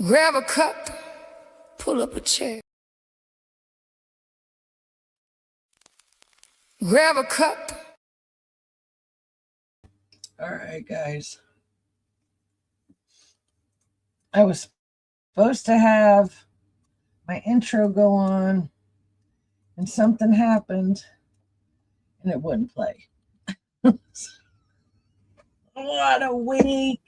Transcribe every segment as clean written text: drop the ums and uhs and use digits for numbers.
Grab a cup, pull up a chair. Grab a cup. All right, guys. I was supposed to have my intro go on, and something happened, and it wouldn't play. What a week.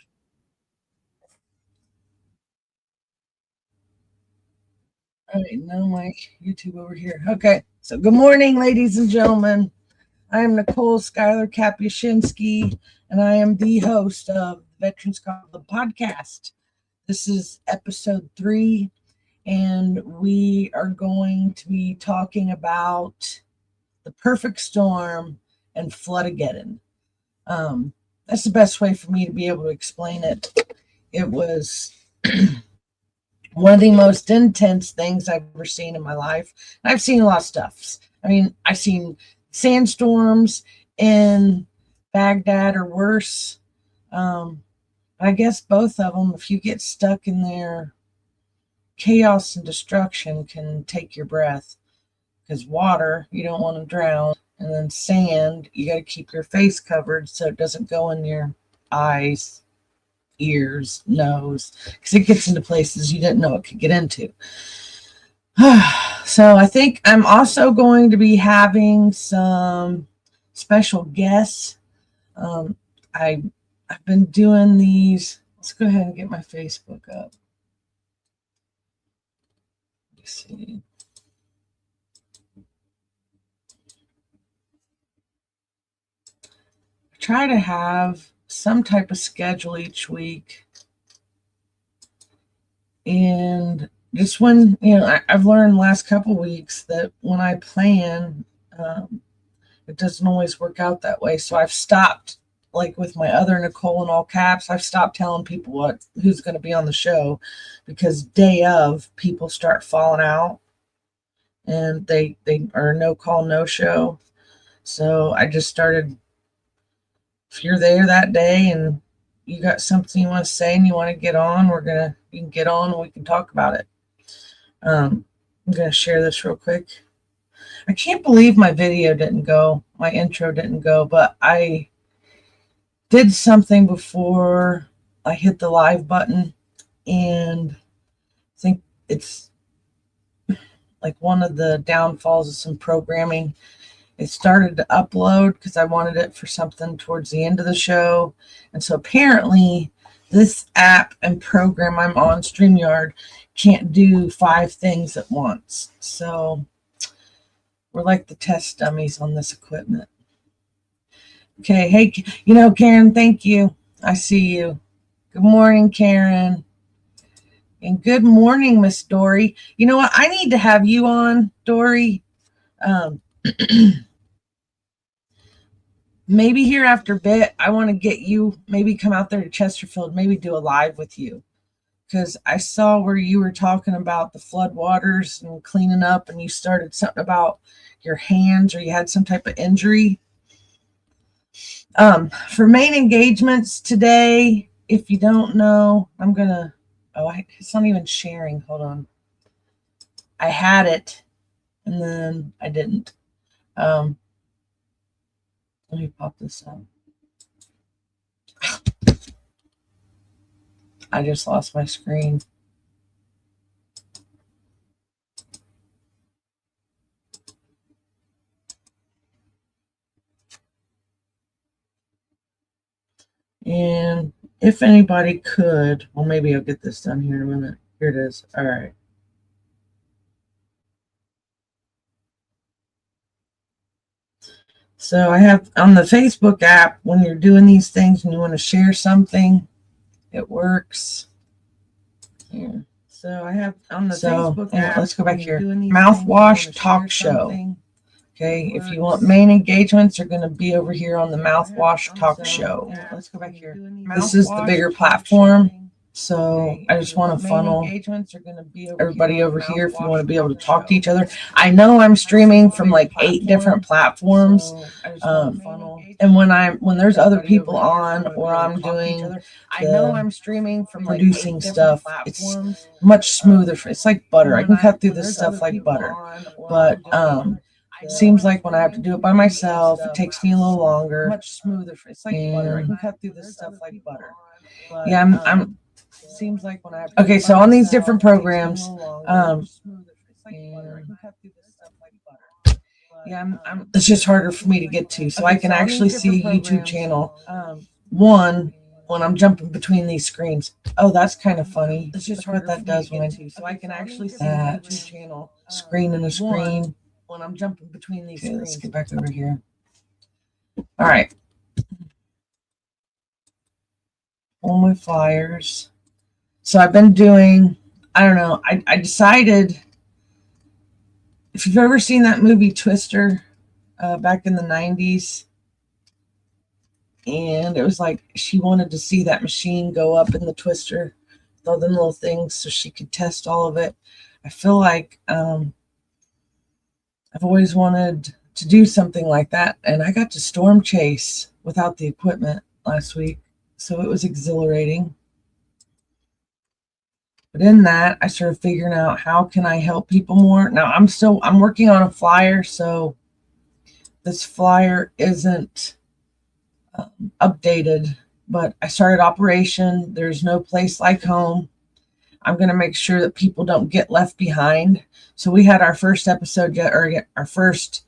All right, now my YouTube over here. Okay, so good morning, ladies and gentlemen. I am Nicole Schuyler Kapuscinski, and I am the host of Veterans Club podcast. This is episode 3, and we are going to be talking about the perfect storm and Floodageddon. That's the best way for me to be able to explain it. It was one of the most intense things I've ever seen in my life. I've seen a lot of stuff. I mean, I've seen sandstorms in Baghdad or worse. I guess both of them, if you get stuck in there, chaos and destruction can take your breath. Because water, you don't want to drown. And then sand, you got to keep your face covered so it doesn't go in your eyes, ears, nose, because it gets into places you didn't know it could get into. So I think I'm also going to be having some special guests. I've been doing these. Let's go ahead and get my Facebook up. Let's see. I try to have some type of schedule each week. And just when, I've learned the last couple weeks that when I plan, it doesn't always work out that way. So I've stopped, like with my other Nicole in all caps, I've stopped telling people who's going to be on the show, because day of, people start falling out and they are no call, no show. So I just started, if you're there that day and you got something you want to say and you want to get on, you can get on and we can talk about it. I'm going to share this real quick. I can't believe my video didn't go, my intro didn't go, but I did something before I hit the live button, and I think it's like one of the downfalls of some programming. It started to upload because I wanted it for something towards the end of the show. And so apparently this app and program I'm on, StreamYard, can't do 5 things at once. So we're like the test dummies on this equipment. Okay, hey, Karen, thank you. I see you. Good morning, Karen. And good morning, Miss Dory. You know what? I need to have you on, Dory. Maybe here after a bit, I want to get you, maybe come out there to Chesterfield, maybe do a live with you. Because I saw where you were talking about the flood waters and cleaning up, and you started something about your hands, or you had some type of injury. For main engagements today, if you don't know, I'm going to, it's not even sharing. Hold on. I had it, and then I didn't. Let me pop this up. I just lost my screen. And if anybody could, well, maybe I'll get this done here in a minute. Here it is. All right. So I have on the Facebook app, when you're doing these things and you want to share something, it works. Here. So I have on the Facebook app. Let's go back here. Mouthwash talk show. Okay, if you want main engagements, are going to be over here on the Mouthwash talk show. Let's go back here. This is the bigger platform. So I just want to funnel engagements are going to be everybody over here if you want to be able to talk to each other. I know I'm streaming from like 8 different platforms. And when there's other people on or I'm doing I'm streaming from producing stuff, it's much smoother. It's like butter. I can cut through this stuff like butter. But it seems like when I have to do it by myself, it takes me a little longer. Much smoother. It's like butter. I can cut through this stuff like butter. Yeah, I'm seems like when I have to okay, so on these different programs, it's just harder for me to get to. So I can actually see a YouTube channel. One when I'm jumping between these screens. Oh, that's kind of funny. It's just what that does when I do. So I can actually see that channel screen and a screen when I'm jumping between these screens. Let's get back over here. All right. All my flyers. So I've been doing, I don't know, I decided, if you've ever seen that movie Twister back in the 90s, and it was like she wanted to see that machine go up in the twister with all them little things so she could test all of it. I feel like I've always wanted to do something like that, and I got to storm chase without the equipment last week, so it was exhilarating. But in that, I started figuring out how can I help people more. Now I'm working on a flyer, so this flyer isn't updated, but I started Operation There's No Place Like Home. I'm going to make sure that people don't get left behind. So we had our first episode, or our first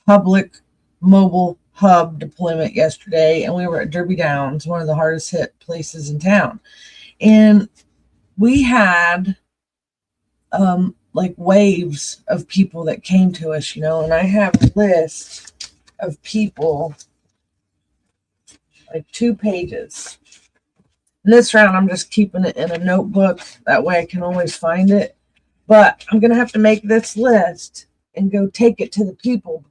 public mobile hub deployment yesterday, and we were at Derby Downs, one of the hardest hit places in town. And we had like waves of people that came to us, and I have a list of people, like 2 pages. And this round, I'm just keeping it in a notebook. That way I can always find it. But I'm going to have to make this list and go take it to the people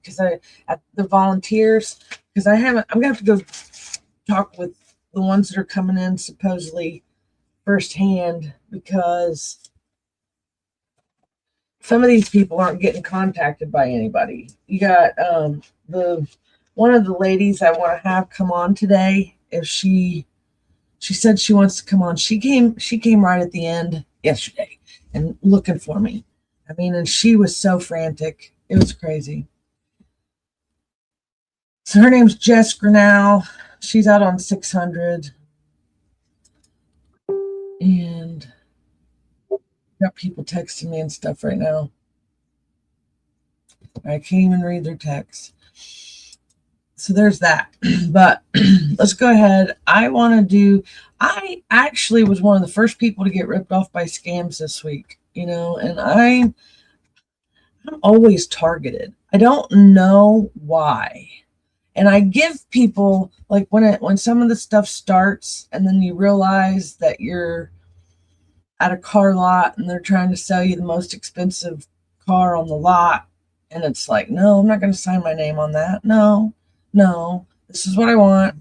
at the volunteers, because I'm going to have to go talk with the ones that are coming in supposedly firsthand, because some of these people aren't getting contacted by anybody. You got one of the ladies I want to have come on today. If she said she wants to come on. She came right at the end yesterday and looking for me. I mean, and she was so frantic. It was crazy. So her name's Jess Grinnell. She's out on 600. And got people texting me and stuff right now. I can't even read their texts. So there's that. But let's go ahead. I actually was one of the first people to get ripped off by scams this week, and I'm always targeted. I don't know why. And I give people, like, when some of the stuff starts and then you realize that you're at a car lot and they're trying to sell you the most expensive car on the lot, and it's like, no, I'm not going to sign my name on that. No, this is what I want.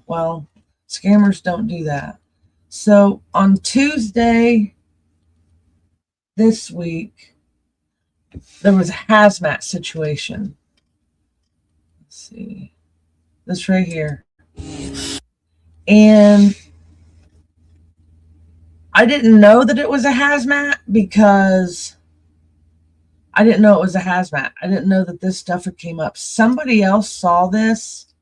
Well, scammers don't do that. So on Tuesday this week, there was a hazmat situation. Let's see. This right here. And I didn't know that it was a hazmat because I didn't know it was a hazmat. I didn't know that this stuff had came up. Somebody else saw this,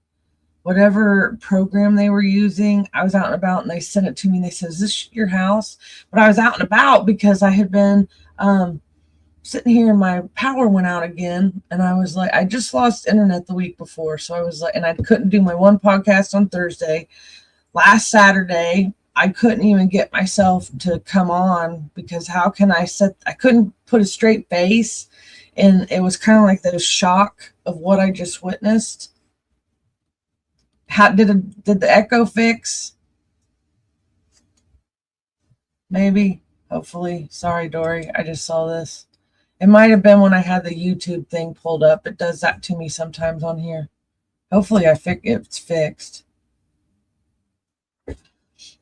whatever program they were using. I was out and about and they sent it to me and they said, is this your house? But I was out and about because I had been sitting here and my power went out again. And I was like, I just lost internet the week before. So I was like, and I couldn't do my one podcast on Thursday. Last Saturday, I couldn't even get myself to come on because I couldn't put a straight face. And it was kind of like the shock of what I just witnessed. Did the echo fix? Maybe, hopefully. Sorry, Dory. I just saw this. It might have been when I had the YouTube thing pulled up. It does that to me sometimes on here. Hopefully it's fixed.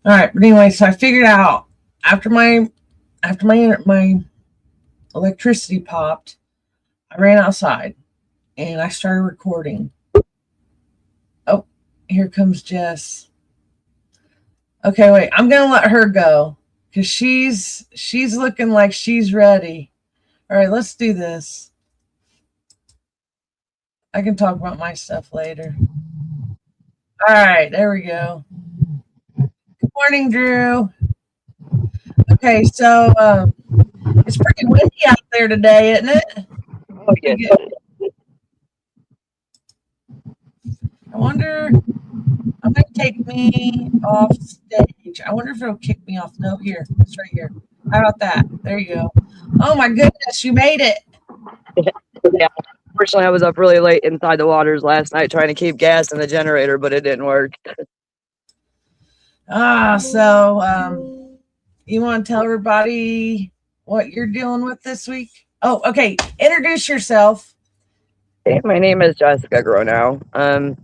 All right, but anyway, so I figured out after my electricity popped, I ran outside and I started recording. Oh, here comes Jess. Okay, wait, I'm gonna let her go because she's looking like she's ready. All right, let's do this. I can talk about my stuff later. All right, there we go. Good morning, Drew. Okay, so it's pretty windy out there today, isn't it? Oh, yes. I wonder. I'm gonna take me off stage. I wonder if it'll kick me off. No, here, it's right here. How about that? There you go. Oh my goodness, you made it. Yeah. Fortunately, I was up really late inside the waters last night trying to keep gas in the generator, but it didn't work. So you want to tell everybody what you're dealing with this week? Oh, okay. Introduce yourself. Hey, my name is Jessica Gronow.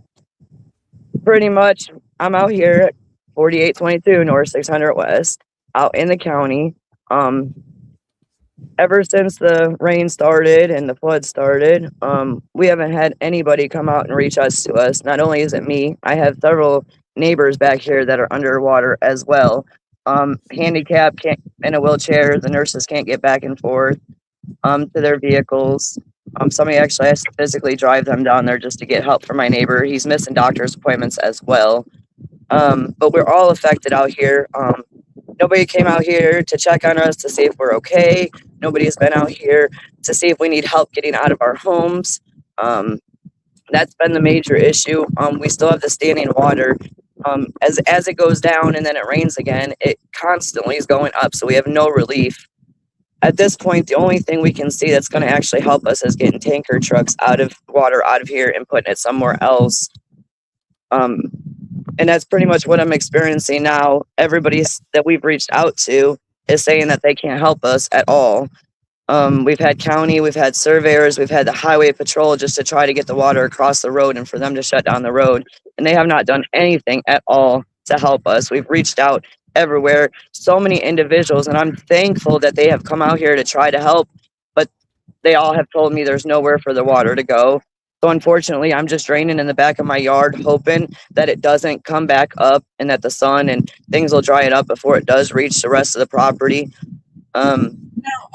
Pretty much, I'm out here at 4822 North 600 West, out in the county. Ever since the rain started and the flood started, we haven't had anybody come out and reach us to us. Not only is it me, I have several neighbors back here that are underwater as well. Handicapped, can't in a wheelchair. The nurses can't get back and forth to their vehicles. Somebody actually has to physically drive them down there just to get help from my neighbor. He's missing doctor's appointments as well. But we're all affected out here. Nobody came out here to check on us to see if we're okay. Nobody's been out here to see if we need help getting out of our homes. That's been the major issue. We still have the standing water. As it goes down and then it rains again, it constantly is going up. So we have no relief. At this point, the only thing we can see that's going to actually help us is getting tanker trucks out of water out of here and putting it somewhere else. And that's pretty much what I'm experiencing now. Everybody that we've reached out to is saying that they can't help us at all. We've had county, we've had surveyors, we've had the highway patrol just to try to get the water across the road and for them to shut down the road. And they have not done anything at all to help us. We've reached out everywhere, so many individuals, and I'm thankful that they have come out here to try to help, but they all have told me there's nowhere for the water to go. So unfortunately, I'm just draining in the back of my yard, hoping that it doesn't come back up and that the sun and things will dry it up before it does reach the rest of the property.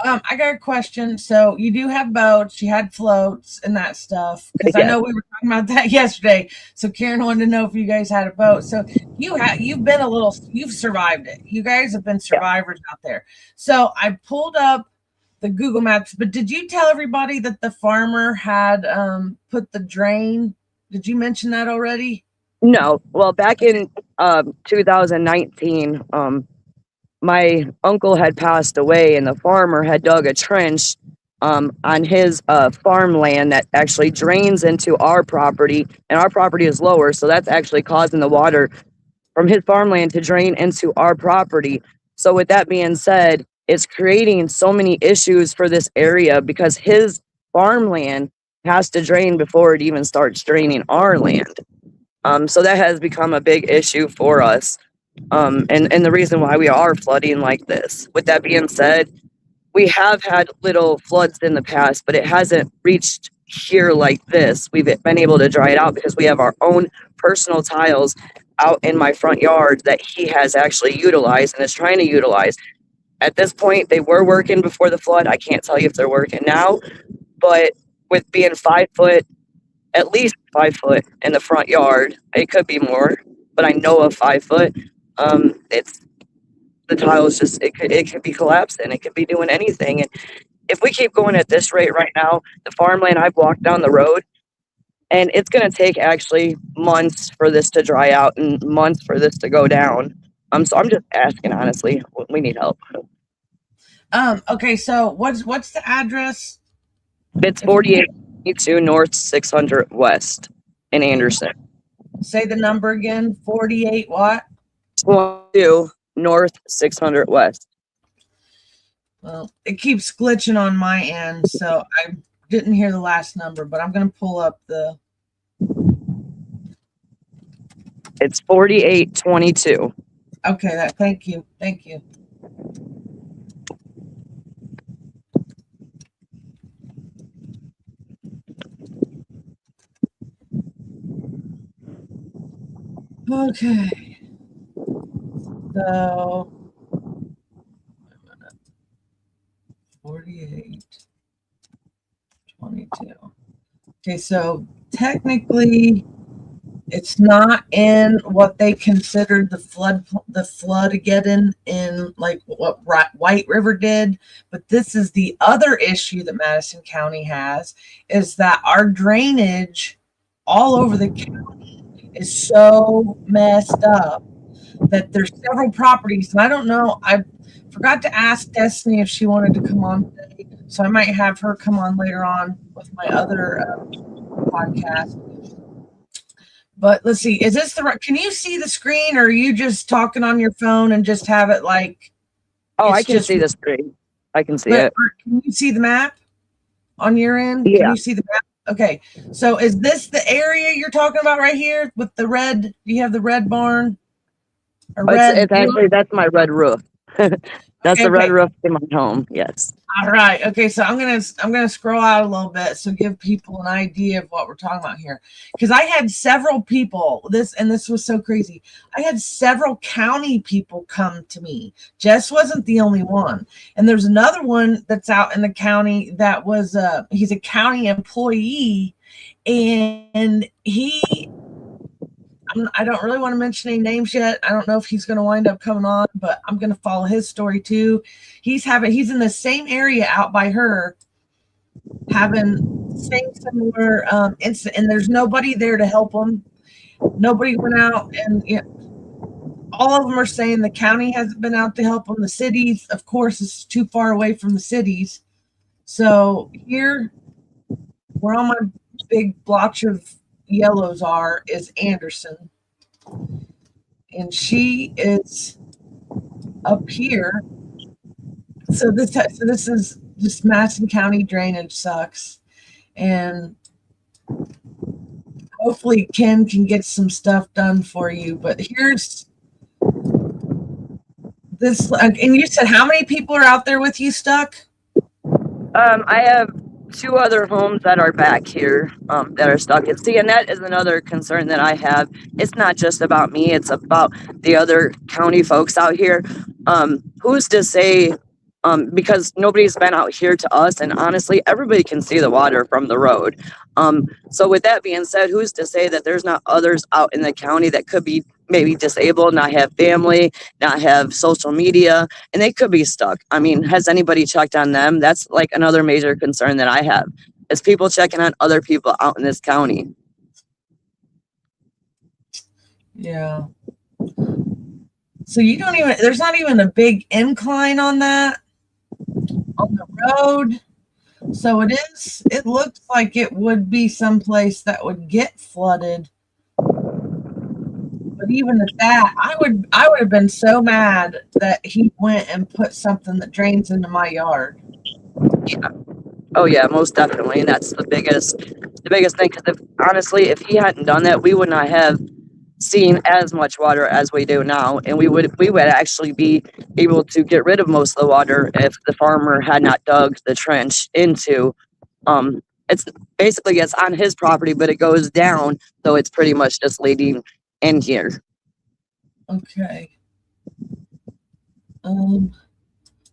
Now, I got a question. So you do have boats, you had floats and that stuff, because I know we were talking about that yesterday. So Karen wanted to know if you guys had a boat. So you've survived it. You guys have been survivors out there. So I pulled up the Google Maps, but did you tell everybody that the farmer had put the drain? Did you mention that already? No. Well, back in 2019, my uncle had passed away and the farmer had dug a trench on his farmland that actually drains into our property, and our property is lower, so that's actually causing the water from his farmland to drain into our property. So with that being said, it's creating so many issues for this area because his farmland has to drain before it even starts draining our land. So that has become a big issue for us. And the reason why we are flooding like this. With that being said, we have had little floods in the past, but it hasn't reached here like this. We've been able to dry it out because we have our own personal tiles out in my front yard that he has actually utilized and is trying to utilize. At this point, they were working before the flood. I can't tell you if they're working now, but with being 5 foot, at least 5 foot in the front yard, it could be more, but I know of 5 foot. It's the tiles just it could be collapsing. It could be doing anything. And if we keep going at this rate right now, the farmland I've walked down the road, and it's going to take actually months for this to dry out and months for this to go down. So I'm just asking honestly, we need help. Okay, so what's the address? It's 4822 North 600 West in Anderson. Say the number again. 48 what? 22 North 600 West. Well, it keeps glitching on my end, so I didn't hear the last number, but I'm going to pull up the... It's 4822. Okay, thank you. Thank you. Okay. So 48, 22. Okay, so technically it's not in what they considered the Floodageddon in like what White River did, but this is the other issue that Madison County has, is that our drainage all over the county is so messed up that there's several properties, and I don't know, I forgot to ask Destiny if she wanted to come on today, so I might have her come on later on with my other podcast. But let's see, is this the right? Can you see the screen, or are you just talking on your phone and just have it like? Oh, I It's can just. see the screen. I can see But it. can you see the map on your end? Can Yeah. you see the map? Okay, so is this the area you're talking about right here with the red? Do you have the red barn? A red. It's actually, that's my red roof. That's the red Okay. roof in my home. Yes. All right. Okay. So I'm gonna scroll out a little bit so give people an idea of what we're talking about here, because I had several people. This was so crazy. I had several county people come to me. Jess wasn't the only one, and there's another one that's out in the county that was he's a county employee, and I don't really want to mention any names yet. I don't know if he's going to wind up coming on, but I'm going to follow his story too. He's in the same area out by her, having same similar incident, and there's nobody there to help him. Nobody went out, and all of them are saying the county hasn't been out to help them. The cities, of course, is too far away from the cities. So here, where all my big blotch of yellows are, is Anderson. And she is up here. So this is just Madison County drainage sucks. And hopefully Ken can get some stuff done for you. But here's this, and you said how many people are out there with you stuck? I have 2 other homes that are back here that are stuck. And see, and that is another concern that I have. It's not just about me, it's about the other county folks out here. Who's to say, because nobody's been out here to us, and honestly, everybody can see the water from the road. So with that being said, who's to say that there's not others out in the county that could be maybe disabled, not have family, not have social media, and they could be stuck. I mean, has anybody checked on them? That's like another major concern that I have, is people checking on other people out in this county. Yeah. So you don't even, there's not even a big incline on that, on the road. So it looks like it would be someplace that would get flooded. But even at that, I would have been so mad that he went and put something that drains into my yard. Yeah. Oh yeah, most definitely. And that's the biggest thing. Because honestly, if he hadn't done that, we would not have seen as much water as we do now, and we would actually be able to get rid of most of the water if the farmer had not dug the trench into. It's basically, it's on his property, but it goes down, so it's pretty much just leading in here. Okay.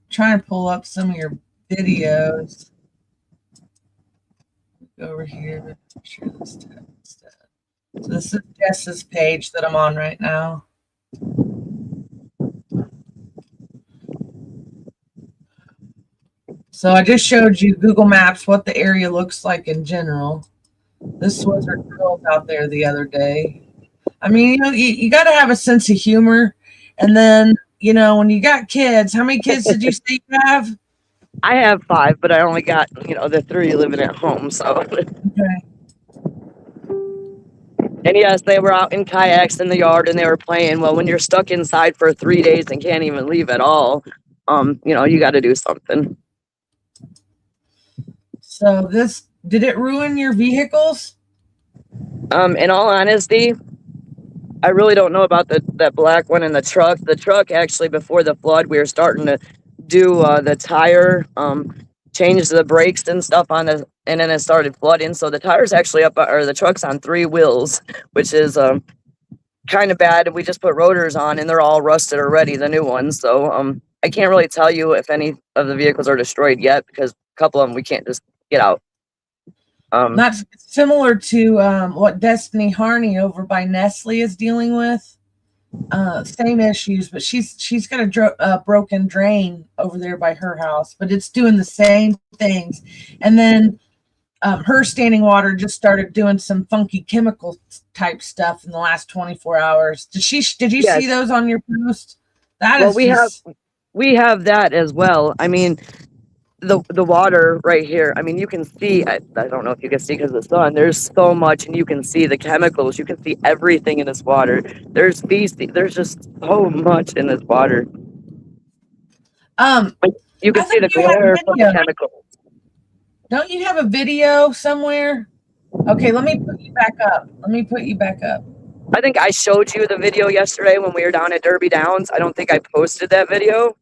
Trying to pull up some of your videos. Go over here. Share this tab instead. So this is Jess's page that I'm on right now. So I just showed you Google Maps what the area looks like in general. This was her girls out there the other day. I mean, you got to have a sense of humor. And then, when you got kids, how many kids did you say you have? I have 5, but I only got, the 3 living at home. So, okay. And yes, they were out in kayaks in the yard and they were playing. Well, when you're stuck inside for 3 days and can't even leave at all, you got to do something. So did it ruin your vehicles? In all honesty, I really don't know about that black one in the truck. The truck actually before the flood, we were starting to do the tire change the brakes and stuff on the, and then it started flooding. So the tire's actually up, or the truck's on 3 wheels, which is kind of bad. We just put rotors on and they're all rusted already, the new ones. So I can't really tell you if any of the vehicles are destroyed yet because a couple of them we can't just get out. That's similar to what Destiny Harney over by Nestle is dealing with. Same issues, but she's got a broken drain over there by her house, but it's doing the same things. And then her standing water just started doing some funky chemical type stuff in the last 24 hours. Did you Yes. see those on your post? That Well, is we have that as well. I mean, the water right here, I mean, you can see, I don't know if you can see because of the sun, there's so much, and you can see the chemicals, you can see everything in this water. There's feces, there's just so much in this water. You can see the glare from the chemicals. Don't you have a video somewhere? Okay, let me put you back up. I think I showed you the video yesterday when we were down at Derby Downs. I don't think I posted that video.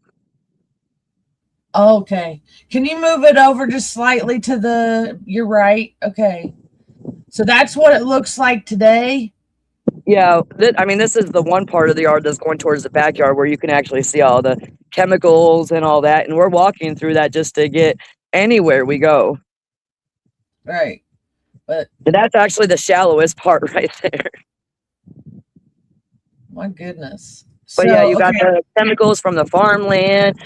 Okay. Can you move it over just slightly to your right? Okay. So that's what it looks like today. Yeah, I mean, this is the one part of the yard that's going towards the backyard where you can actually see all the chemicals and all that. And we're walking through that just to get anywhere we go. Right. But that's actually the shallowest part right there. My goodness. But yeah, you got the chemicals from the farmland.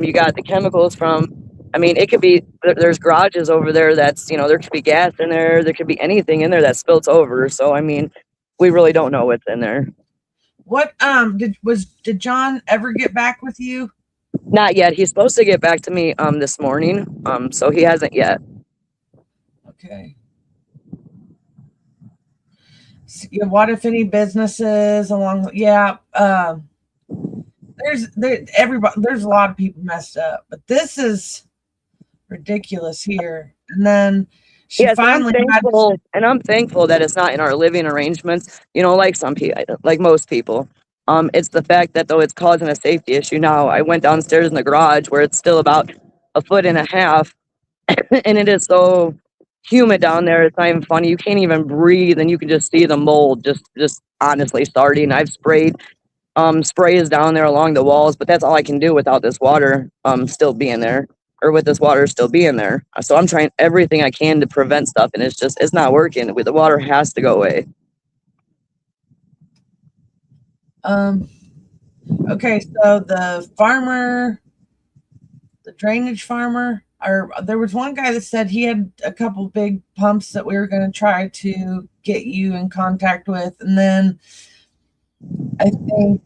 You got the chemicals from, I mean, it could be, there's garages over there that's, there could be gas in there. There could be anything in there that spills over. So, I mean, we really don't know what's in there. What, did John ever get back with you? Not yet. He's supposed to get back to me, this morning. So he hasn't yet. Okay. Yeah, what if any businesses along? Yeah, there's a lot of people messed up, but this is ridiculous here. And then she finally and I'm thankful that it's not in our living arrangements. Like some people, like most people. It's the fact that though it's causing a safety issue now. I went downstairs in the garage where it's still about 1.5 feet, and it is so humid down there. It's not even funny. You can't even breathe, and you can just see the mold just honestly starting. I've sprayed sprays down there along the walls, but that's all I can do without this water still being there, or with this water still being there. So I'm trying everything I can to prevent stuff, and it's not working. The water has to go away. Okay, so the drainage farmer, or there was one guy that said he had a couple big pumps that we were going to try to get you in contact with. And then I think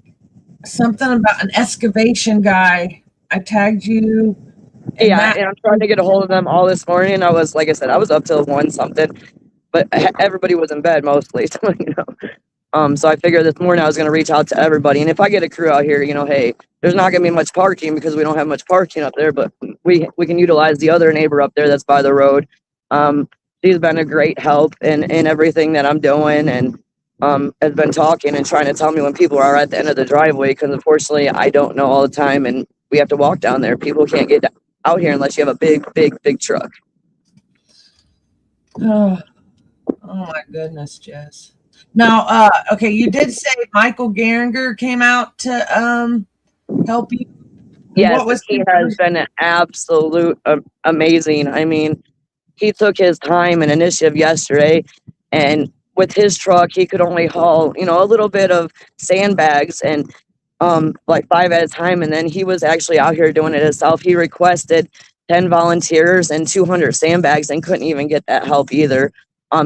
something about an excavation guy. I tagged you. Yeah, and I'm trying to get a hold of them all this morning. Like I said, I was up till 1 something, but everybody was in bed mostly. So, so I figured this morning I was going to reach out to everybody. And if I get a crew out here, hey, there's not going to be much parking because we don't have much parking up there, but we can utilize the other neighbor up there that's by the road. She's been a great help in everything that I'm doing, and has been talking and trying to tell me when people are at the end of the driveway, because unfortunately I don't know all the time, and we have to walk down there. People can't get out here unless you have a big truck. Oh my goodness, Jess. Now, okay, you did say Michael Geringer came out to help you. Yes, he has been an absolute amazing. I mean, he took his time and initiative yesterday, and with his truck, he could only haul, a little bit of sandbags and like 5 at a time. And then he was actually out here doing it himself. He requested 10 volunteers and 200 sandbags and couldn't even get that help either.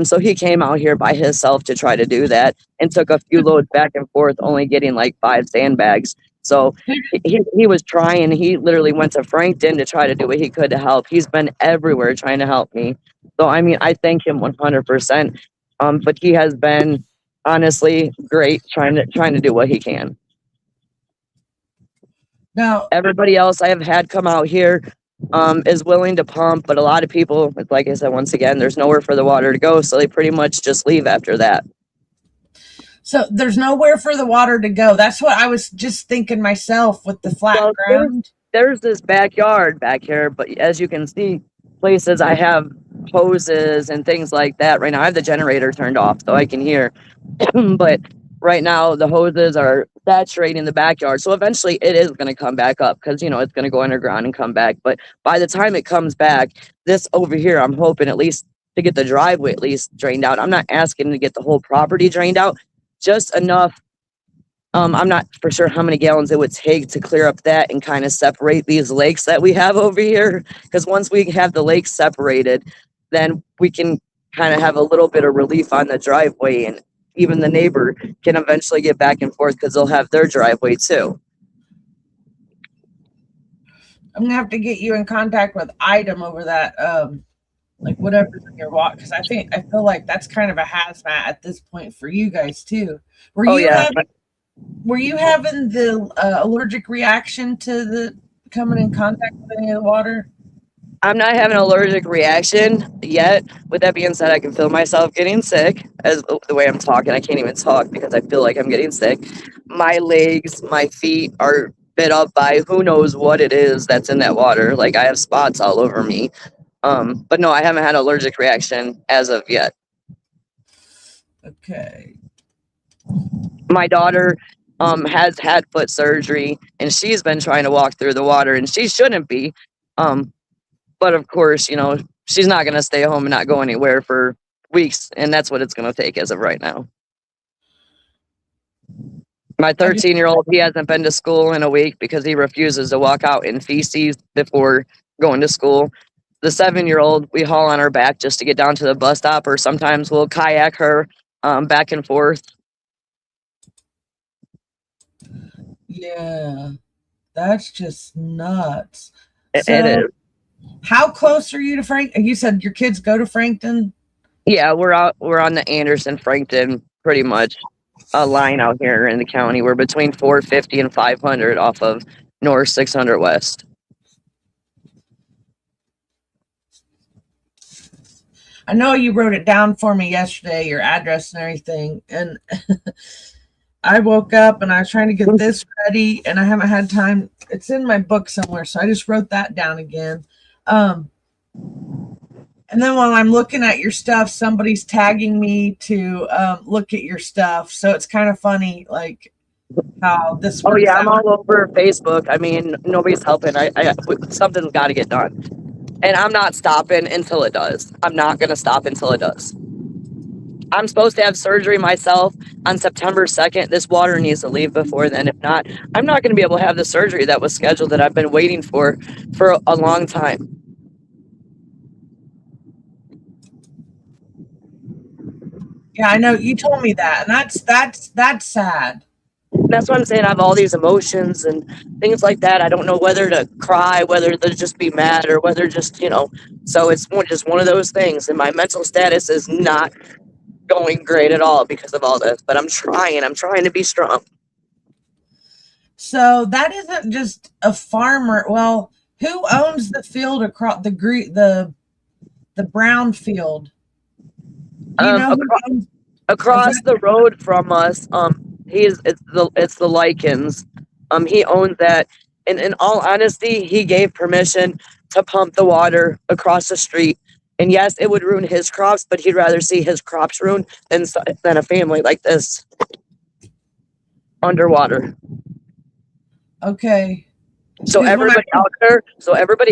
So he came out here by himself to try to do that and took a few loads back and forth, only getting like 5 sandbags. So he was trying. He literally went to Frankton to try to do what he could to help. He's been everywhere trying to help me. So, I mean, I thank him 100%. But he has been honestly great trying to do what he can. Now, everybody else I have had come out here is willing to pump, but a lot of people, like I said, once again, there's nowhere for the water to go, so they pretty much just leave after that. So there's nowhere for the water to go. That's what I was just thinking myself with the flat Well, ground. there's this backyard back here, but as you can see, places I have hoses and things like that. Right now, I have the generator turned off so I can hear. But right now, the hoses are saturating the backyard. So eventually, it is going to come back up because, it's going to go underground and come back. But by the time it comes back, this over here, I'm hoping at least to get the driveway at least drained out. I'm not asking to get the whole property drained out, just enough. I'm not for sure how many gallons it would take to clear up that and kind of separate these lakes that we have over here. Because once we have the lakes separated, then we can kind of have a little bit of relief on the driveway, and even the neighbor can eventually get back and forth because they'll have their driveway too. I'm gonna have to get you in contact with Item over that, like whatever's in your walk, because I feel like that's kind of a hazmat at this point for you guys too. Oh yeah. Were you having the allergic reaction to the coming in contact with any of the water? I'm not having an allergic reaction yet. With that being said, I can feel myself getting sick as the way I'm talking. I can't even talk because I feel like I'm getting sick. My legs, my feet are bit up by who knows what it is that's in that water. Like I have spots all over me. But no, I haven't had an allergic reaction as of yet. Okay. My daughter has had foot surgery and she's been trying to walk through the water and she shouldn't be. But of course, she's not going to stay home and not go anywhere for weeks. And that's what it's going to take as of right now. My 13-year-old, he hasn't been to school in a week because he refuses to walk out in feces before going to school. The 7-year-old, we haul on her back just to get down to the bus stop, or sometimes we'll kayak her back and forth. Yeah, that's just nuts. It is. How close are you to Frank? You said your kids go to Frankton? Yeah, we're on the Anderson-Frankton pretty much a line out here in the county. We're between 450 and 500 off of North 600 West. I know you wrote it down for me yesterday, your address and everything. And I woke up and I was trying to get this ready and I haven't had time. It's in my book somewhere. So I just wrote that down again. And then while I'm looking at your stuff, somebody's tagging me to look at your stuff. So it's kind of funny, like how this works. Oh yeah, I'm all over Facebook. I mean, nobody's helping. I something's got to get done. And I'm not stopping until it does. I'm not going to stop until it does. I'm supposed to have surgery myself on September 2nd. This water needs to leave before then. If not, I'm not going to be able to have the surgery that was scheduled that I've been waiting for a long time. Yeah, I know you told me that. And that's sad. That's what I'm saying. I have all these emotions and things like that. I don't know whether to cry, whether to just be mad, or whether just, so it's just one of those things. And my mental status is not going great at all because of all this, but I'm trying to be strong. So that isn't just a farmer. Well, who owns the field across the brown field? Across the road from us, it's the Lichens. He owns that. And in all honesty, he gave permission to pump the water across the street. And yes, it would ruin his crops, but he'd rather see his crops ruined than a family like this underwater. Okay. So everybody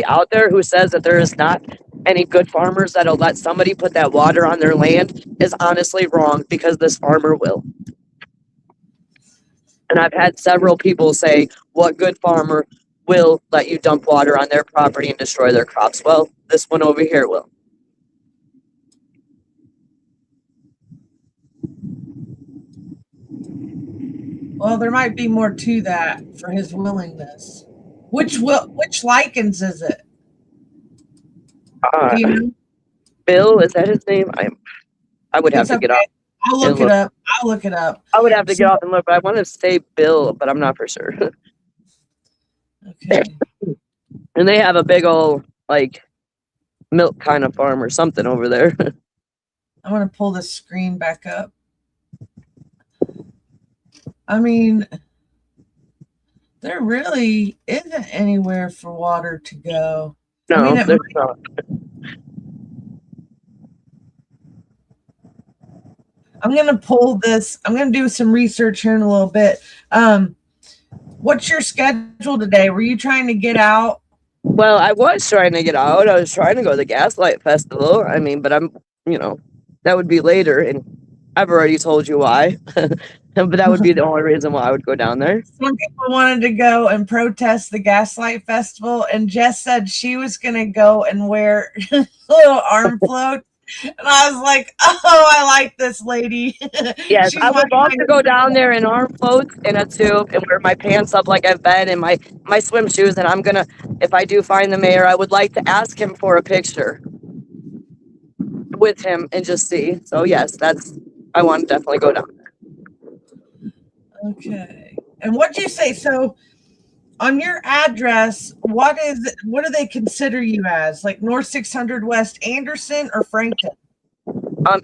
out there who says that there is not any good farmers that'll let somebody put that water on their land is honestly wrong, because this farmer will. And I've had several people say, what good farmer will let you dump water on their property and destroy their crops? Well, this one over here will. Well, there might be more to that for his willingness. Which Lichens is it? Do you know? Bill, is that his name? I would have to get off. I'll look it up. I'll look it up. I would have to get off and look, but I want to say Bill, but I'm not for sure. Okay. And they have a big old milk kind of farm or something over there. I'm gonna pull this screen back up. I mean, there really isn't anywhere for water to go. I mean, No, there's not. I'm gonna pull this. I'm gonna do some research here in a little bit. What's your schedule today? Were you trying to get out? Well, I was trying to get out. I was trying to go to the Gaslight Festival. I mean, but I'm, you know, that would be later, and I've already told you why. But that would be the only reason why I would go down there. Some people wanted to go and protest the Gaslight Festival, and Jess said she was gonna go and wear little arm floats. And I was like, "Oh, I like this lady." Yes, She's I my would love kind to of go down girl. there in arm floats in a tube and wear my pants up like I've been in my swim shoes. And I'm gonna, if I do find the mayor, I would like to ask him for a picture with him and just see. So yes, I want to definitely go down. Okay. And what'd you say? So on your address, what do they consider you as? Like North 600 West Anderson or Frankton? Um,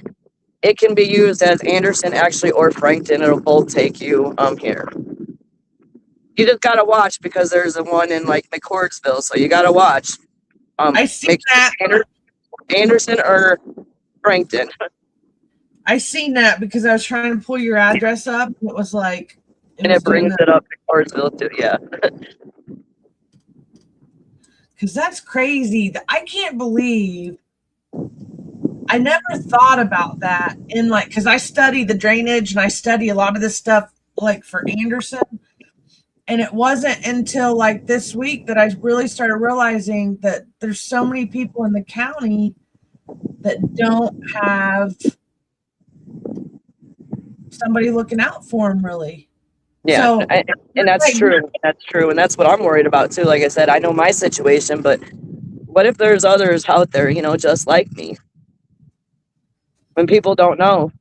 it can be used as Anderson actually or Frankton. It'll both take you here. You just gotta watch because there's a one in like McCordsville, so you gotta watch. I see Make that. Anderson or Frankton. I seen that because I was trying to pull your address up. And it was like, And it brings it up to Cartersville too. Yeah. because that's crazy. I can't believe I never thought about that in like, because I study the drainage and I study a lot of this stuff like for Anderson. And it wasn't until like this week that I really started realizing that there's so many people in the county that don't have somebody looking out for them really. Yeah, So, and that's like, true. That's true, and that's what I'm worried about too. Like I said, I know my situation, but what if there's others out there, just like me? When people don't know.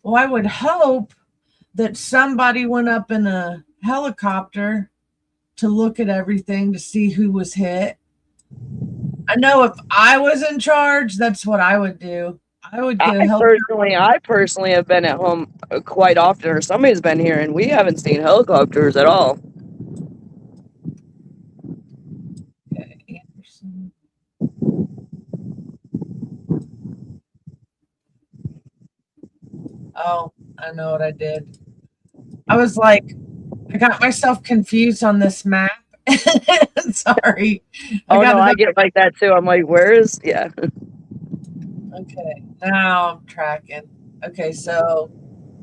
well, I would hope that somebody went up in a helicopter to look at everything to see who was hit. I know if I was in charge, that's what I would do. I would get a helicopter. I personally have been at home quite often, or somebody's been here, and we haven't seen helicopters at all. Okay, Anderson. Oh, I know what I did. I was like, I got myself confused on this map. Sorry. Oh no, I get like that too. I'm like, where is? Yeah. Okay, now I'm tracking. Okay, so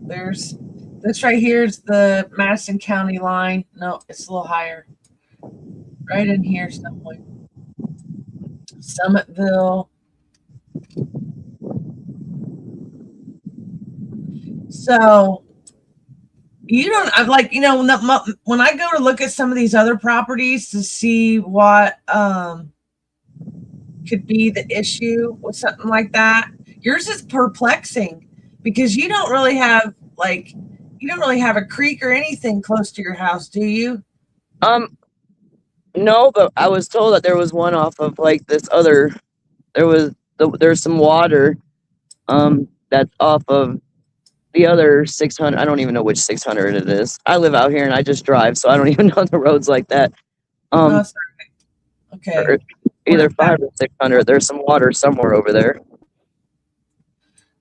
there's this right here is the Madison County line. No, it's a little higher. Right in here somewhere. Summitville. So you don't. I've like when I go to look at some of these other properties to see what could be the issue with something like that. Yours is perplexing because you don't really have a creek or anything close to your house, do you? No, but I was told that there was one off of like this other. There's some water, that's off of the other 600. I don't even know which 600 it is. I live out here and I just drive, so I don't even know the roads like that. No, sorry. Okay. Either 5 or 600. There's some water somewhere over there.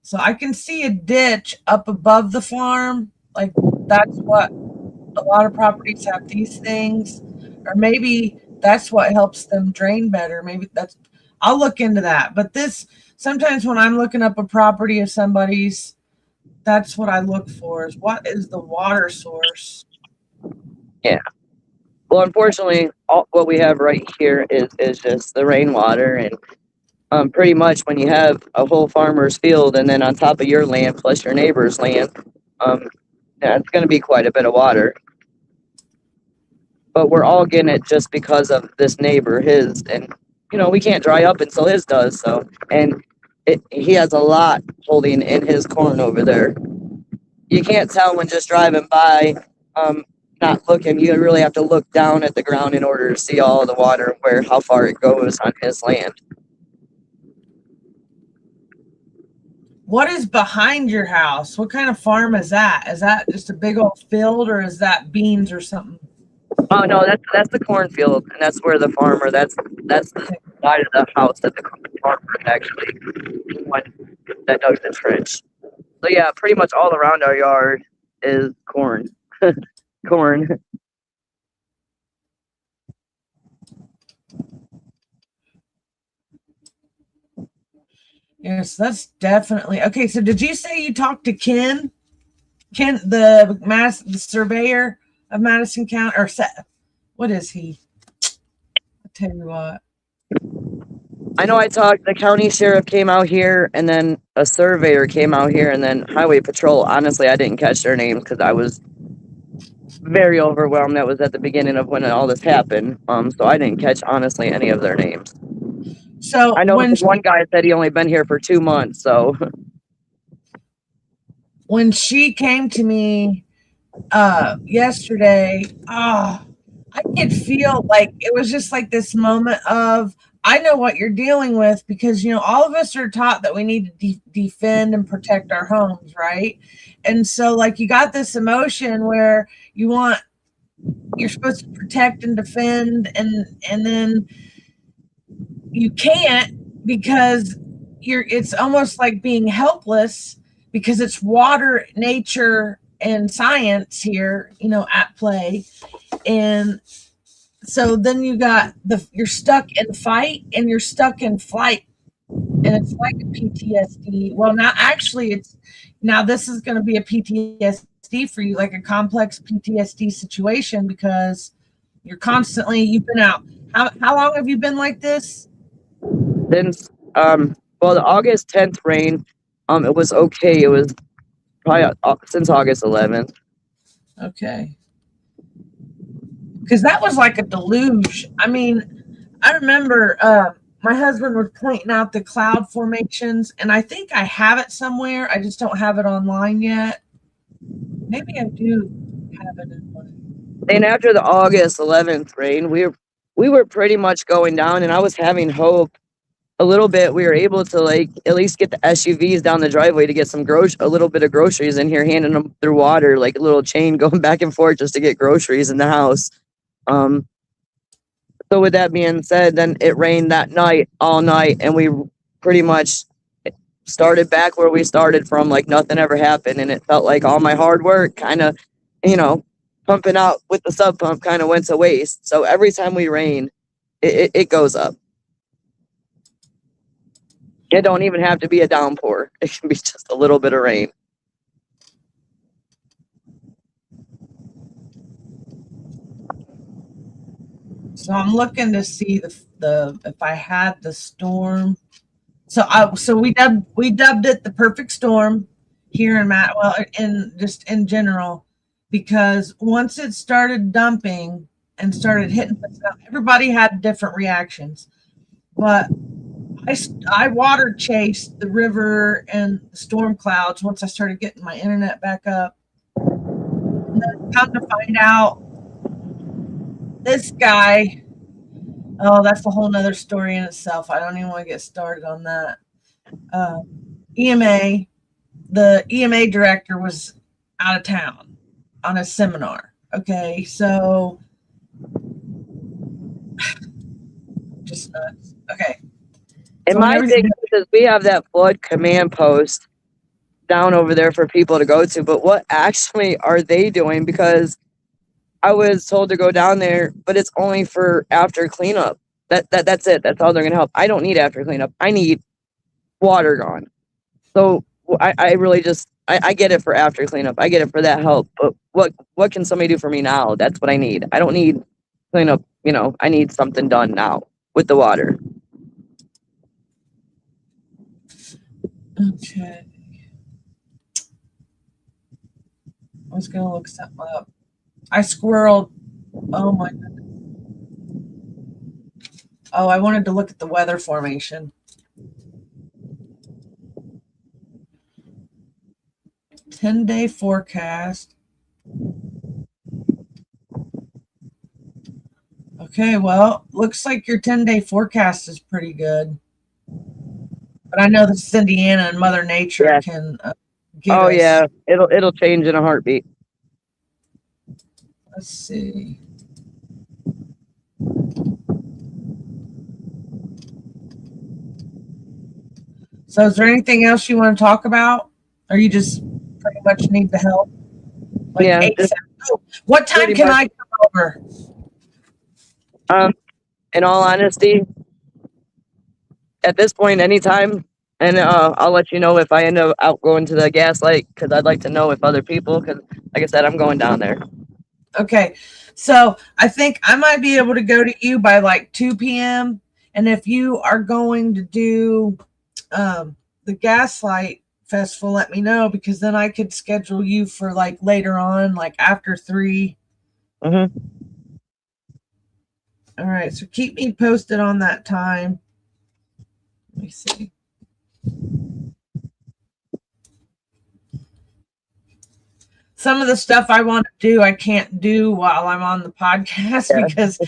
So I can see a ditch up above the farm. Like that's what a lot of properties have these things. Or maybe that's what helps them drain better. Maybe I'll look into that. But sometimes when I'm looking up a property of somebody's, that's what I look for is what is the water source. Yeah. Well, unfortunately, what we have right here is just the rainwater, and pretty much when you have a whole farmer's field and then on top of your land plus your neighbor's land, it's going to be quite a bit of water. But we're all getting it just because of this neighbor, his, and we can't dry up until his does. So, and he has a lot holding in his corn over there. You can't tell when just driving by, not looking. You really have to look down at the ground in order to see all the water and how far it goes on his land. what is behind your house? What kind of farm is that? Is that just a big old field, or is that beans or something? Oh no, that's the cornfield, and that's where the farmer. That's the side of the house that the farmer actually went that dug the trench. So yeah, pretty much all around our yard is corn. Corn. Yes, that's definitely okay. So, did you say you talked to Ken? Ken, the surveyor of Madison County, or what is he? I'll tell you what. I know I talked, the county sheriff came out here, and then a surveyor came out here, and then highway patrol. Honestly, I didn't catch their names because I was very overwhelmed. That was at the beginning of when all this happened. So I didn't catch honestly any of their names. So I know one guy said he only been here for 2 months, so when she came to me yesterday, I could feel like it was just like this moment of, I know what you're dealing with, because all of us are taught that we need to defend and protect our homes, right? And so like you got this emotion where you're supposed to protect and defend, and then you can't, because it's almost like being helpless, because it's water, nature, and science here, at play. And so then you're stuck in fight, and you're stuck in flight, and it's like a PTSD. Well, now actually this is going to be a PTSD for you, like a complex PTSD situation, because you've been out. How long have you been like this? since well, the August 10th rain, it was okay. It was probably since August 11th. Okay. Because that was like a deluge. I mean, I remember my husband was pointing out the cloud formations, and I think I have it somewhere. I just don't have it online yet. Maybe I do have it online. And after the August 11th rain, we were pretty much going down, and I was having hope a little bit. We were able to like at least get the SUVs down the driveway to get a little bit of groceries in here, handing them through water, like a little chain going back and forth just to get groceries in the house. So with that being said, then it rained that night, all night, and we pretty much started back where we started from, like nothing ever happened. And it felt like all my hard work kind of, pumping out with the sub pump kind of went to waste. So every time we rain, it goes up. It don't even have to be a downpour. It can be just a little bit of rain. So I'm looking to see the if I had the storm. So we dubbed it the perfect storm here in just in general, because once it started dumping and started hitting, everybody had different reactions. But I water chased the river and the storm clouds once I started getting my internet back up. And then come to find out, this guy, oh, that's a whole nother story in itself. I don't even want to get started on that. The EMA director was out of town on a seminar. Okay, so just nuts. Okay. And my thing is, we have that flood command post down over there for people to go to, but what actually are they doing? Because I was told to go down there, but it's only for after cleanup. That's it. That's all they're gonna help. I don't need after cleanup. I need water gone. So I really just I get it for after cleanup. I get it for that help. But what can somebody do for me now? That's what I need. I don't need cleanup. I need something done now with the water. Okay. I was gonna look something up. I squirreled. Oh my goodness. Oh, I wanted to look at the weather formation. 10-day forecast. Okay, well, looks like your 10-day forecast is pretty good. But I know this is Indiana, and Mother Nature Yeah. can get Oh us. yeah, it'll change in a heartbeat. Let's see. So is there anything else you want to talk about? Or you just pretty much need the help? Like Yeah, ASAP. just Oh, what time pretty can much. I come over? In all honesty, at this point, anytime. And I'll let you know if I end up out going to the Gaslight, because I'd like to know if other people, because like I said, I'm going down there. Okay. So I think I might be able to go to you by like 2 p.m. And if you are going to do the Gaslight Festival, let me know, because then I could schedule you for like later on, like after 3. Mm-hmm. All right. So keep me posted on that time. Let me see. Some of the stuff I want to do, I can't do while I'm on the podcast Yeah. because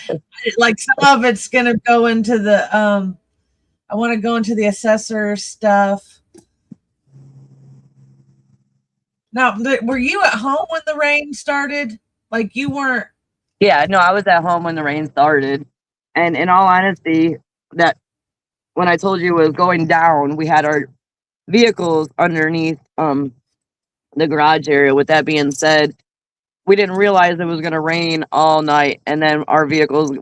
like some of it's going to go into the, I want to go into the assessor stuff. Now, were you at home when the rain started? Like you weren't? Yeah, no, I was at home when the rain started. And in all honesty, that when I told you it was going down, we had our vehicles underneath the garage area. With that being said, we didn't realize it was going to rain all night, and then our vehicles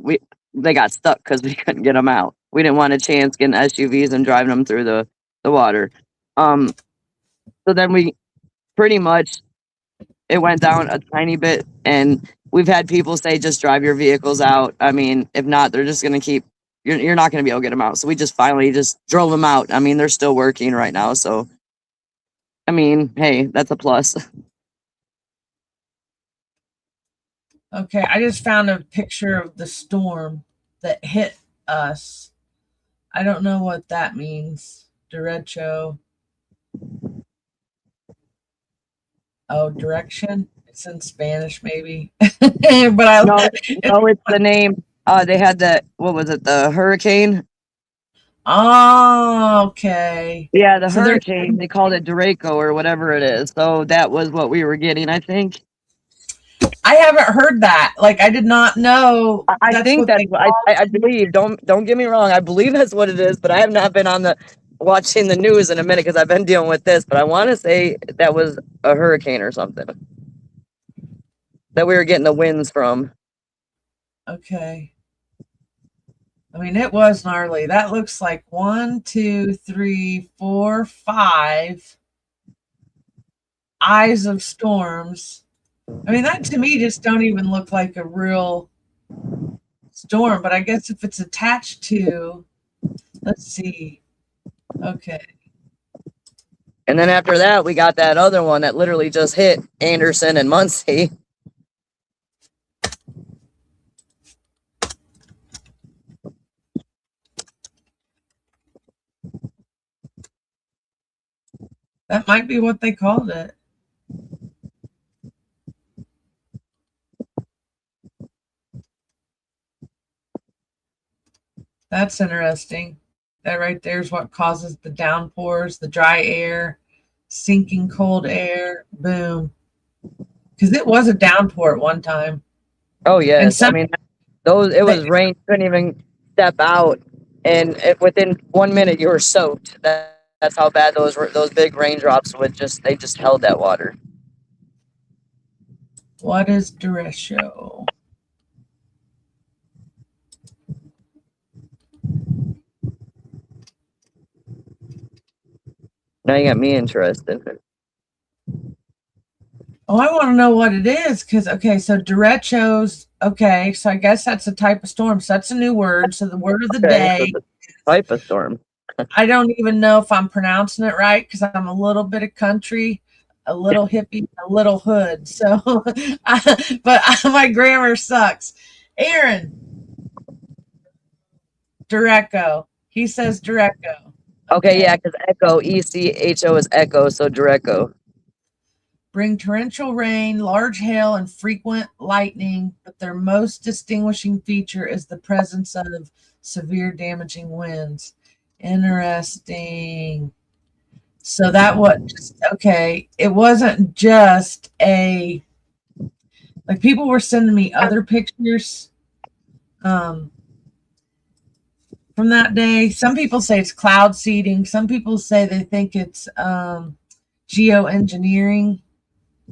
they got stuck because we couldn't get them out. We didn't want a chance getting SUVs and driving them through the water. So then we pretty much it went down a tiny bit, and we've had people say just drive your vehicles out. I mean, if not, they're just going to keep. You're not going to be able to get them out. So we just finally just drove them out. I mean, they're still working right now. So I mean, hey, that's a plus. Okay, I just found a picture of the storm that hit us. I don't know what that means. Derecho. Oh, direction. It's in Spanish, maybe. But No, no, it's the name. They had that. What was it? The hurricane. Oh, okay. Yeah, the So there's hurricane. They called it Draco or whatever it is. So that was what we were getting, I think. I haven't heard that. Like I did not know I think that's they what called. I believe. Don't get me wrong. I believe that's what it is, but I have not been on the watching the news in a minute because I've been dealing with this. But I want to say that was a hurricane or something that we were getting the winds from. Okay. I mean, it was gnarly. That looks like 1, 2, 3, 4, 5 eyes of storms. I mean, that to me just don't even look like a real storm, but I guess if it's attached to, let's see. Okay. And then after that, we got that other one that literally just hit Anderson and Muncie. That might be what they called it. That's interesting. That right there is what causes the downpours, the dry air, sinking cold air. Boom. Because it was a downpour at one time. Oh yeah, And I mean, it was rain. Couldn't even step out, and within 1 minute you were soaked. That's how bad those big raindrops they just held that water. What is derecho? Now you got me interested. Oh, I want to know what it is because okay, so derechos. Okay, so I guess that's a type of storm. So that's a new word. So the word of the day. So type of storm. I don't even know if I'm pronouncing it right because I'm a little bit of country, a little hippie, a little hood. So, but my grammar sucks. Aaron, Derecho. He says Derecho. Okay, yeah, because echo, ECHO is echo, so Dreco. Bring torrential rain, large hail, and frequent lightning, but their most distinguishing feature is the presence of severe damaging winds. Interesting. So that was okay. It wasn't just like people were sending me other pictures from that day. Some people say it's cloud seeding. Some people say they think it's geoengineering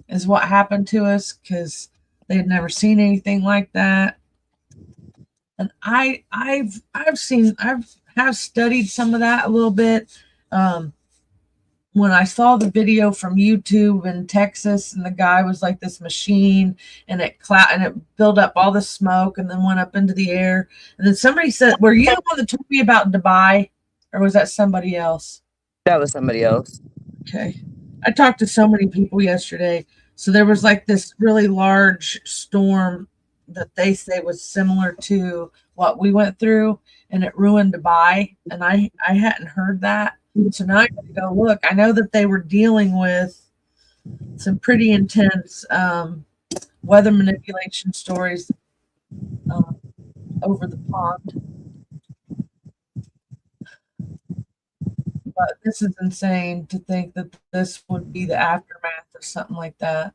is what happened to us because they had never seen anything like that. And I've studied some of that a little bit. When I saw the video from YouTube in Texas, and the guy was like this machine, and it built up all the smoke, and then went up into the air. And then somebody said, "Were you the one that told me about Dubai, or was that somebody else?" That was somebody else. Okay, I talked to so many people yesterday. So there was like this really large storm that they say was similar to what we went through, and it ruined Dubai. And I hadn't heard that. So now I got to go look. I know that they were dealing with some pretty intense weather manipulation stories over the pond. But this is insane to think that this would be the aftermath or something like that.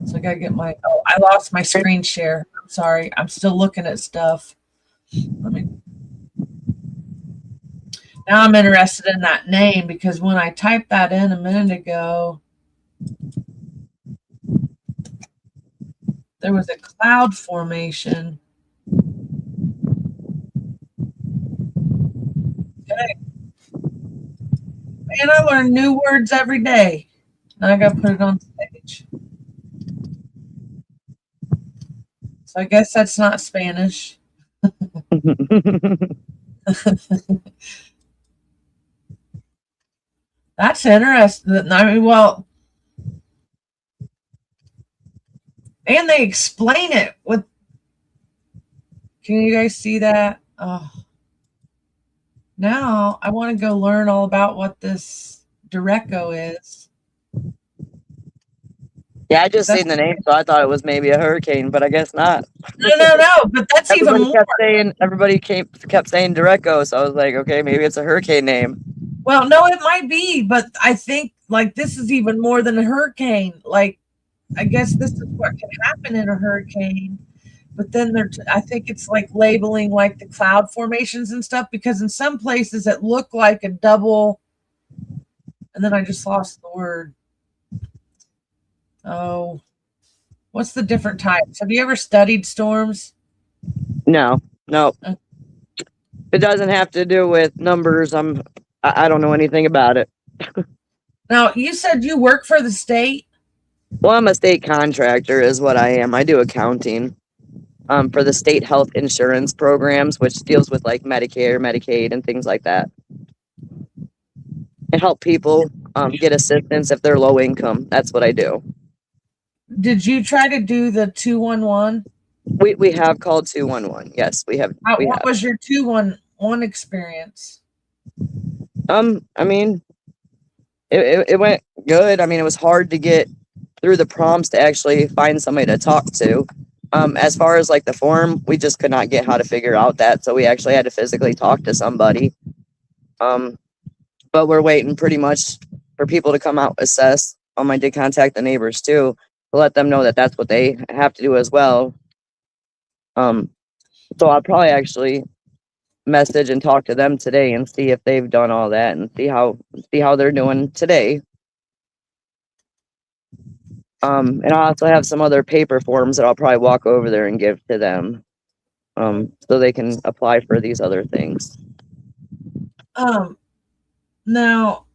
So I got to get I lost my screen share. I'm sorry. I'm still looking at stuff. Now I'm interested in that name because when I typed that in a minute ago, there was a cloud formation. Okay. Man, I learn new words every day. Now I got to put it on stage. So I guess that's not Spanish. That's interesting. I mean, well, and they explain it with. Can you guys see that? Oh. Now I want to go learn all about what this Dureco is. Yeah, I just seen the name, so I thought it was maybe a hurricane, but I guess not. No. But that's everybody even more. Everybody kept saying Dureco, so I was like, okay, maybe it's a hurricane name. Well, no, it might be, but I think like this is even more than a hurricane. Like, I guess this is what can happen in a hurricane. But then I think it's like labeling like the cloud formations and stuff, because in some places it looked like a double, and then I just lost the word. Oh, what's the different types? Have you ever studied storms? No. It doesn't have to do with numbers. I don't know anything about it. Now, you said you work for the state? Well, I'm a state contractor is what I am. I do accounting for the state health insurance programs, which deals with like Medicare, Medicaid, and things like that. And help people get assistance if they're low income. That's what I do. Did you try to do the 211? We have called 211. Yes, we have. What was your 211 experience? I mean, it went good. I mean, it was hard to get through the prompts to actually find somebody to talk to. As far as like the form, we just could not get how to figure out that, so we actually had to physically talk to somebody. But we're waiting pretty much for people to come out, assess. I did contact the neighbors too to let them know that that's what they have to do as well. So I'll probably actually message and talk to them today and see if they've done all that and see how they're doing today. And I also have some other paper forms that I'll probably walk over there and give to them, so they can apply for these other things. Now,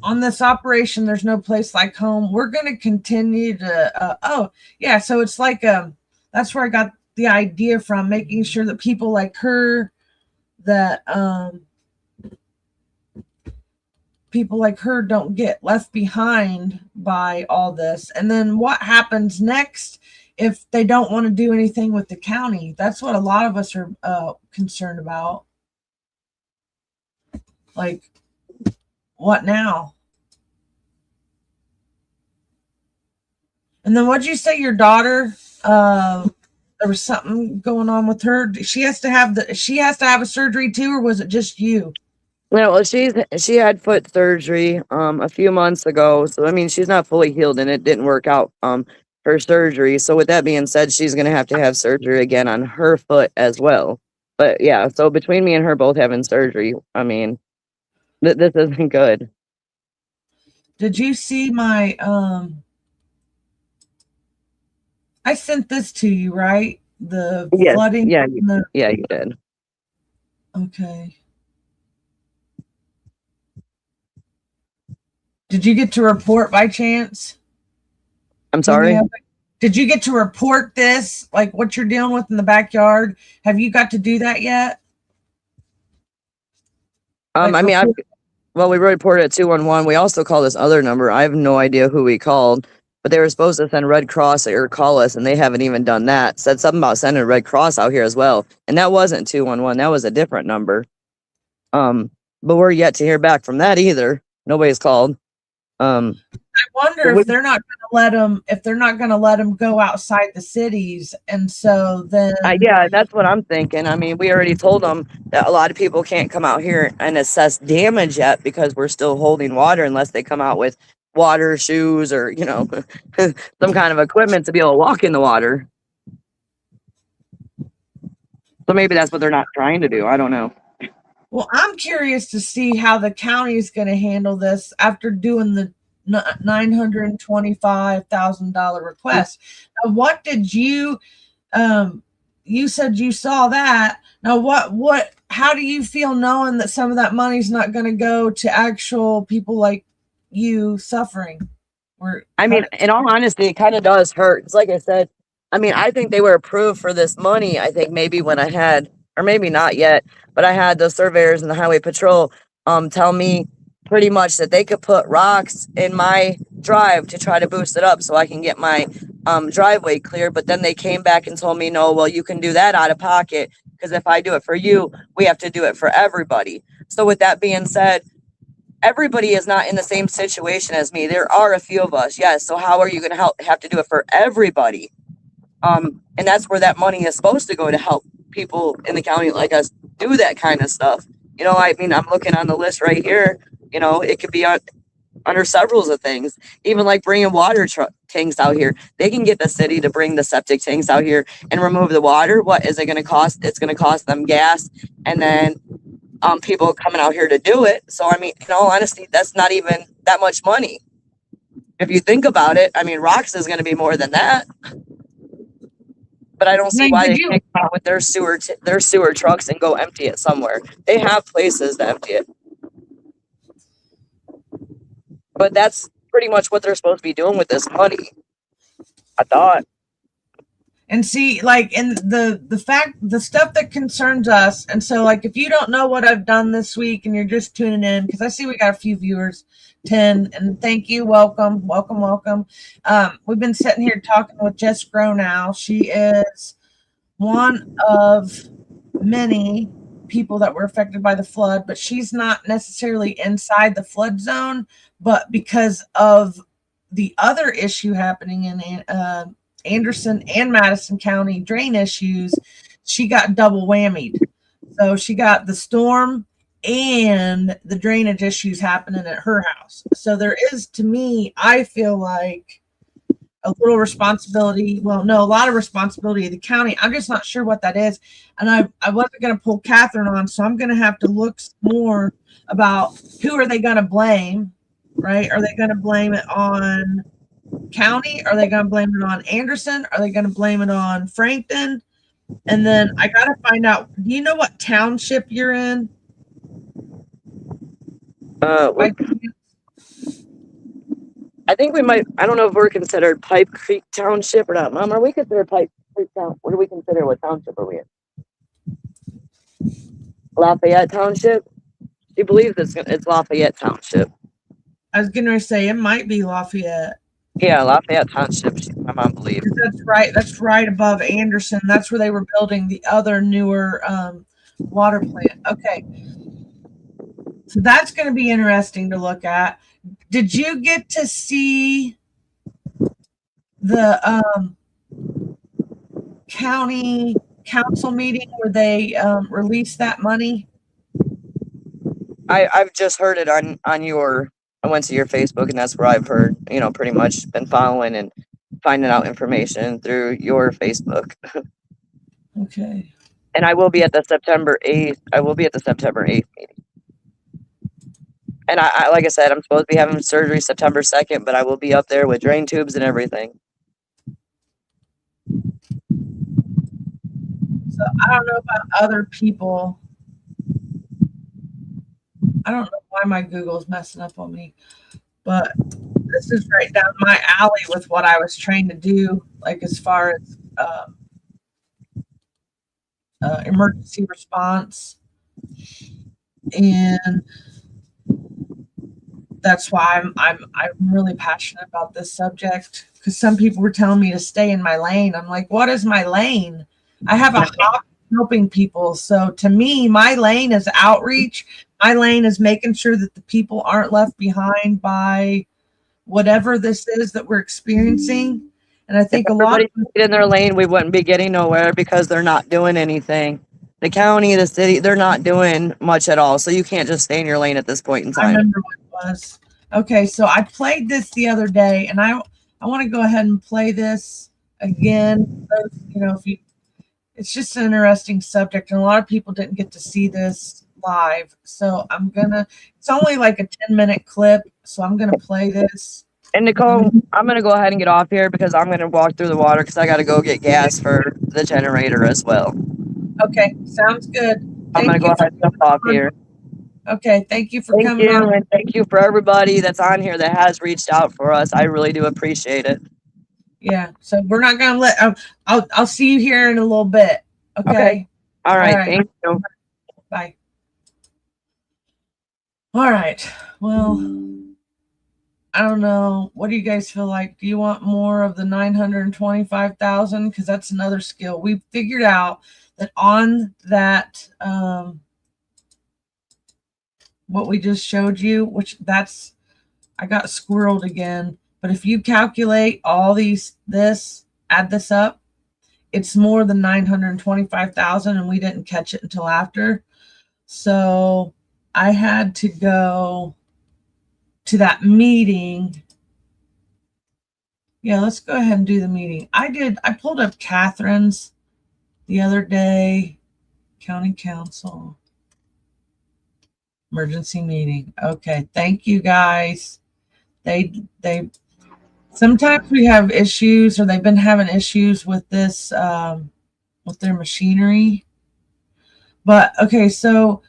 on this operation, there's no place like home. We're going to continue to. So it's like that's where I got the idea from, making sure that people like her, that people like her don't get left behind by all this. And then what happens next if they don't want to do anything with the county? That's what a lot of us are concerned about. Like, what now? And then what'd you say your daughter, there was something going on with her? She has to have a surgery too, or was it just you? No, well, she had foot surgery a few months ago, so I mean she's not fully healed and it didn't work out her surgery. So with that being said, she's gonna have to have surgery again on her foot as well. But yeah, so between me and her both having surgery, I mean this isn't good. Did you see my I sent this to you, right? The Yes, flooding yeah, in the yeah, you did. okay. Did you get to report by chance? I'm Let me sorry. know. Did you get to report this, like what you're dealing with in the backyard? Have you got to do that yet? Like I mean, report? well, we reported at 211. We also called this other number. I have no idea who we called, but they were supposed to send Red Cross or call us, and they haven't even done that. Said something about sending Red Cross out here as well, and that wasn't 211. That was a different number. But we're yet to hear back from that either. Nobody's called. Um, I wonder but if they're not going to let them, if they're not going to let them go outside the cities, and so then yeah, that's what I'm thinking. I mean, we already told them that a lot of people can't come out here and assess damage yet because we're still holding water unless they come out with water shoes or, some kind of equipment to be able to walk in the water. So maybe that's what th're not trying to do. I don't know. well, I'm curious to see how the county is going to handle this after doing the $925,000 request. Now, what did you? You said you saw that. Now, how do you feel knowing that some of that money's not going to go to actual people like you suffering? I mean, in all honesty, it kind of does hurt. It's like I said, I mean, I think they were approved for this money. I think maybe when I had, or maybe not yet, but I had the surveyors and the highway patrol tell me pretty much that they could put rocks in my drive to try to boost it up so I can get my driveway clear. But then they came back and told me, no, well, you can do that out of pocket because if I do it for you, we have to do it for everybody. So with that being said, everybody is not in the same situation as me. There are a few of us, yes. So how are you going to have to do it for everybody? And that's where that money is supposed to go to help people in the county like us do that kind of stuff. I mean, I'm looking on the list right here. It could be under several of things, even like bringing water tanks out here. They can get the city to bring the septic tanks out here and remove the water. What is it going to cost? It's going to cost them gas, and then people coming out here to do it. So, I mean, in all honesty, that's not even that much money. If you think about it, I mean, rocks is going to be more than that. But I don't see why they can't come out with their sewer trucks and go empty it somewhere. They have places to empty it. But that's pretty much what they're supposed to be doing with this money, I thought. And see, like, in the stuff that concerns us, and so, like, if you don't know what I've done this week and you're just tuning in, because I see we got a few viewers, 10, and thank you, welcome. We've been sitting here talking with Jess Gronow. She is one of many people that were affected by the flood, but she's not necessarily inside the flood zone, but because of the other issue happening in Anderson and Madison County drain issues, she got double whammied. So she got the storm and the drainage issues happening at her house. So there is, to me, I feel like a little responsibility. Well, no, a lot of responsibility of the county. I'm just not sure what that is. And I wasn't going to pull Catherine on, so I'm going to have to look more about who are they going to blame, right? Are they going to blame it on county? Are they going to blame it on Anderson? Are they going to blame it on Frankton? And then I got to find out, do you know what township you're in? I think we might, I don't know if we're considered Pipe Creek Township or not. Mom, are we considered Pipe Creek Town? What do we consider? What township are we in? Lafayette Township? She believes it's Lafayette Township. I was going to say it might be Lafayette. Yeah, Lafayette Township, my mom believes. That's right. That's right above Anderson. That's where they were building the other newer water plant. Okay. So that's going to be interesting to look at. Did you get to see the county council meeting where they released that money? I've just heard it on your. I went to your Facebook, and that's where I've heard. Pretty much been following and finding out information through your Facebook. Okay. And I will be at the September 8th. I will be at the September 8th meeting. And I like I said, I'm supposed to be having surgery September 2nd, but I will be up there with drain tubes and everything. So I don't know about other people. I don't know why my Google's messing up on me, but this is right down my alley with what I was trained to do, like as far as emergency response. And that's why I'm really passionate about this subject, because some people were telling me to stay in my lane. I'm like, what is my lane? I have a hobby helping people. So to me, my lane is outreach. My lane is making sure that the people aren't left behind by whatever this is that we're experiencing. And I think If a lot of everybody stayed in their lane, we wouldn't be getting nowhere because they're not doing anything. The county, the city, they're not doing much at all. So you can't just stay in your lane at this point in I time. remember what it was. Okay, so I played this the other day, and I want to go ahead and play this again. If you, it's just an interesting subject, and a lot of people didn't get to see this live. So it's only like a 10-minute clip, so I'm gonna play this. And Nicole, I'm going to go ahead and get off here because I'm going to walk through the water because I got to go get gas for the generator as well. Okay, sounds good. I'm going to go ahead and jump off here. Okay, thank you for coming on. And thank you for everybody that's on here that has reached out for us. I really do appreciate it. Yeah, so we're not gonna let. I'll see you here in a little bit. Okay. All right. Thank you. Bye. All right. Well, I don't know. What do you guys feel like? Do you want more of the 925,000? Because that's another skill. We figured out that on that, what we just showed you, I got squirreled again. But if you calculate all add this up, it's more than 925,000, and we didn't catch it until after. So I had to go to that meeting. Yeah, let's go ahead and do the meeting. I pulled up Catherine's the other day, county council, emergency meeting. Okay, thank you guys. They sometimes we have issues, or they've been having issues with this, with their machinery. But okay, so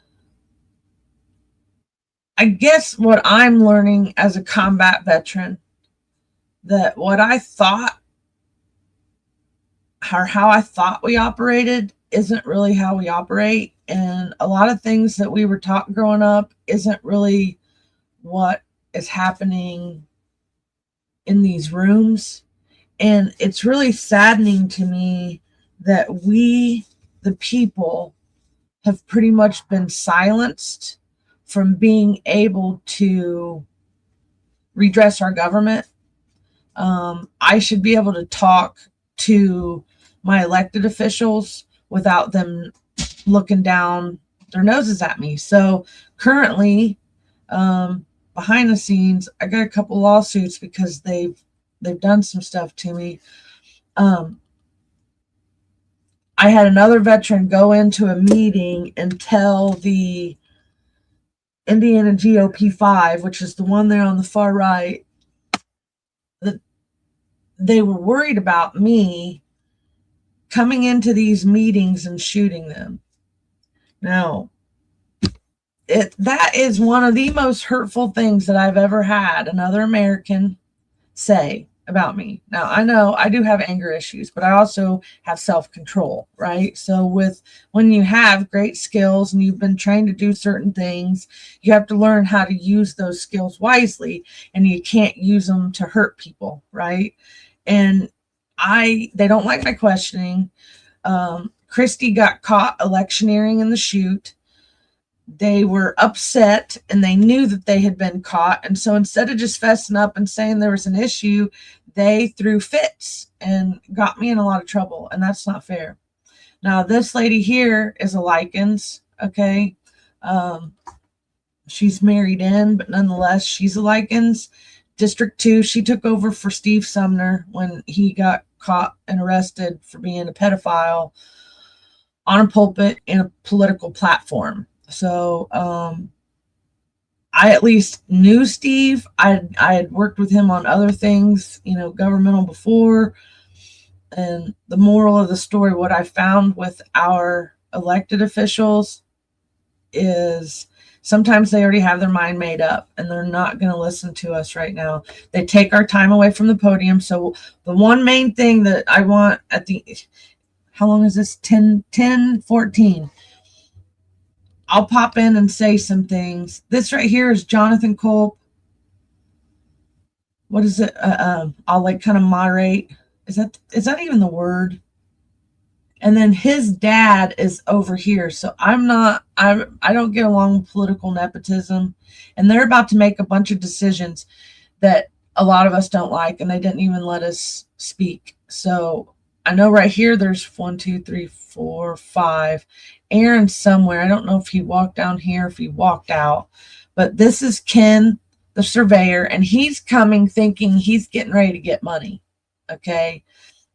I guess what I'm learning as a combat veteran, that what I thought, or how I thought we operated, isn't really how we operate. And a lot of things that we were taught growing up isn't really what is happening in these rooms. And it's really saddening to me that we, the people, have pretty much been silenced from being able to redress our government. I should be able to talk to my elected officials without them looking down their noses at me. So currently, behind the scenes, I got a couple lawsuits because they've done some stuff to me. I had another veteran go into a meeting and tell the Indiana GOP 5, which is the one there on the far right, that they were worried about me coming into these meetings and shooting them. Now, that is one of the most hurtful things that I've ever had another American say about me. Now, I know I do have anger issues, but I also have self-control, right? So when you have great skills and you've been trained to do certain things, you have to learn how to use those skills wisely, and you can't use them to hurt people, right? And they don't like my questioning. Christie got caught electioneering in the chute. They were upset, and they knew that they had been caught. And so instead of just fessing up and saying there was an issue, they threw fits and got me in a lot of trouble. And that's not fair. Now, this lady here is a Likens. Okay. She's married in, but nonetheless, she's a Likens. District 2, she took over for Steve Sumner when he got caught and arrested for being a pedophile on a pulpit in a political platform. So I at least knew Steve. I had worked with him on other things, governmental before. And the moral of the story, what I found with our elected officials is sometimes they already have their mind made up and they're not going to listen to us right now. They take our time away from the podium. So the one main thing that I want at the, how long is this? 10:14. I'll pop in and say some things. This right here is Jonathan Culp. What is it? I'll like kind of moderate. Is that even the word? And then his dad is over here. So I don't get along with political nepotism. And they're about to make a bunch of decisions that a lot of us don't like. And they didn't even let us speak. So I know right here there's 1, 2, 3, 4, 5. Aaron's somewhere. I don't know if he walked down here, if he walked out. But this is Ken, the surveyor. And he's coming thinking he's getting ready to get money. Okay.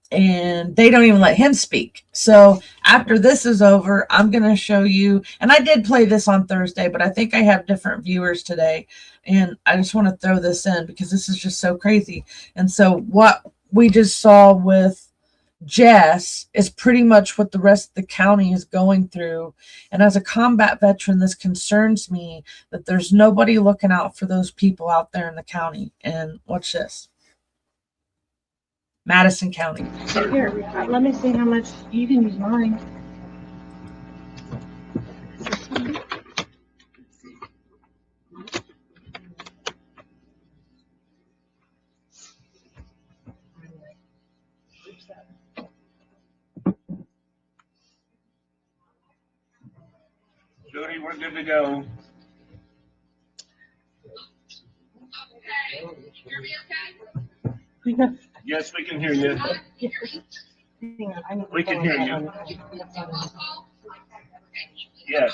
And they don't even let him speak. So after this is over, I'm going to show you, and I did play this on Thursday, but I think I have different viewers today. And I just want to throw this in because this is just so crazy. And so what we just saw with Jess is pretty much what the rest of the county is going through. And as a combat veteran, this concerns me that there's nobody looking out for those people out there in the county. And watch this. Madison County. Here, let me see how much you can use mine. Jody, we're good to go. Yes, we can hear you. We can hear you. Yes.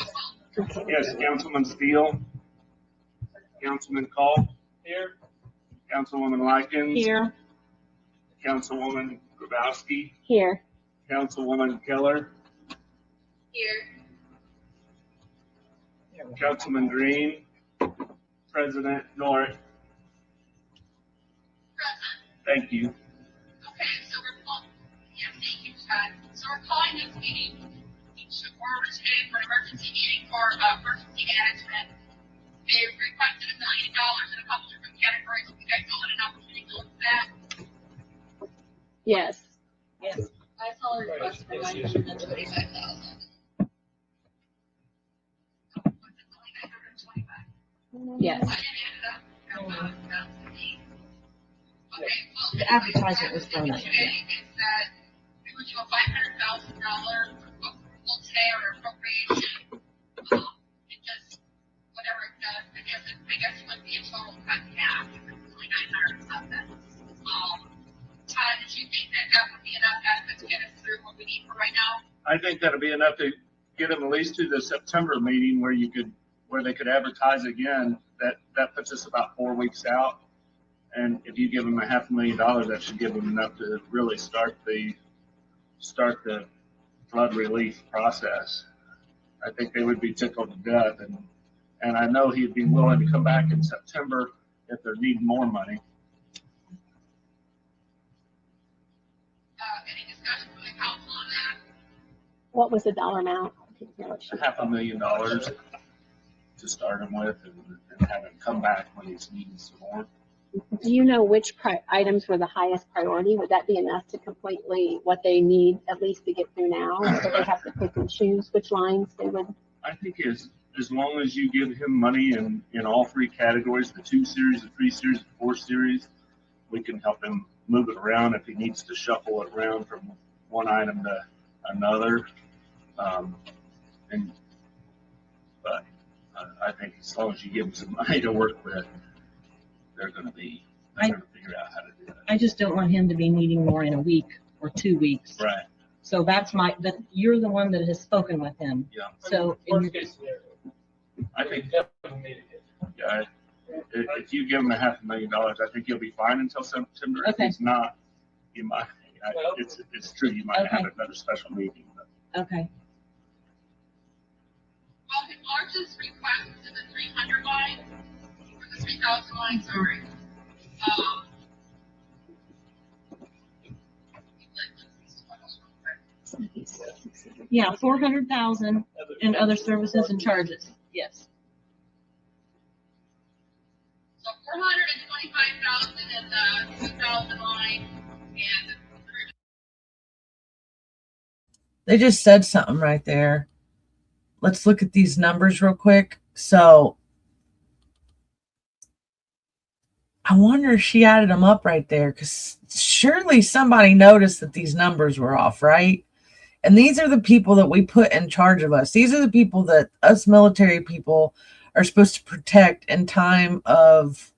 Yes, Councilman Steele. Councilman Call. Here. Councilwoman Likens. Here. Councilwoman Grabowski. Here. Councilwoman Keller. Here. Councilman Green. President North. Thank you. Okay, so thank you, Chad. So we're calling this meeting, we're retained for an emergency meeting for emergency management. They requested $1 million in a couple different categories. Have you guys all had an opportunity to look at that? Yes. Yes. I saw a request for $925,000. Was it only 925? Yes. I didn't add it up. Okay, well, The advertisement was thrown out. today is that we would do a $500,000 approval today or appropriation. It just, whatever it does, I guess it would be a total cut in half. It's only 900 something. Todd, did you think that would be enough to get us through what we need for right now? I think that'll be enough to get them at least to the September meeting where they could advertise again. That puts us about 4 weeks out. And if you give them $500,000, that should give them enough to really start the flood relief process. I think they would be tickled to death, and I know he'd be willing to come back in September if they're needing more money. Any discussion with the council on that? What was the dollar amount? $500,000 to start him with, and have him come back when he's needing some more. Do you know which items were the highest priority? Would that be enough to completely what they need at least to get through now? Or do they have to pick and choose which lines they would? I think as long as you give him money in all three categories, the 2 series, the 3 series, the 4 series, we can help him move it around if he needs to shuffle it around from one item to another. But I think as long as you give them some money to work with, they're going to figure out how to do it. I just don't want him to be needing more in a week or 2 weeks. Right. So that's you're the one that has spoken with him. Yeah. So, I think, yeah, if you give him a $500,000, I think you'll be fine until September. If Okay. it's not, you might, it's true, you might have Okay. another special meeting. But Okay. Well, his largest request is in the 300 line, or the 3,000 line, sorry. Yeah, 400,000 in other services and charges. Yes. So 425,000 in the 2,000 line, and They just said something right there. Let's look at these numbers real quick. So I wonder if she added them up right there, because surely somebody noticed that these numbers were off, right? And these are the people that we put in charge of us. These are the people that us military people are supposed to protect in time of,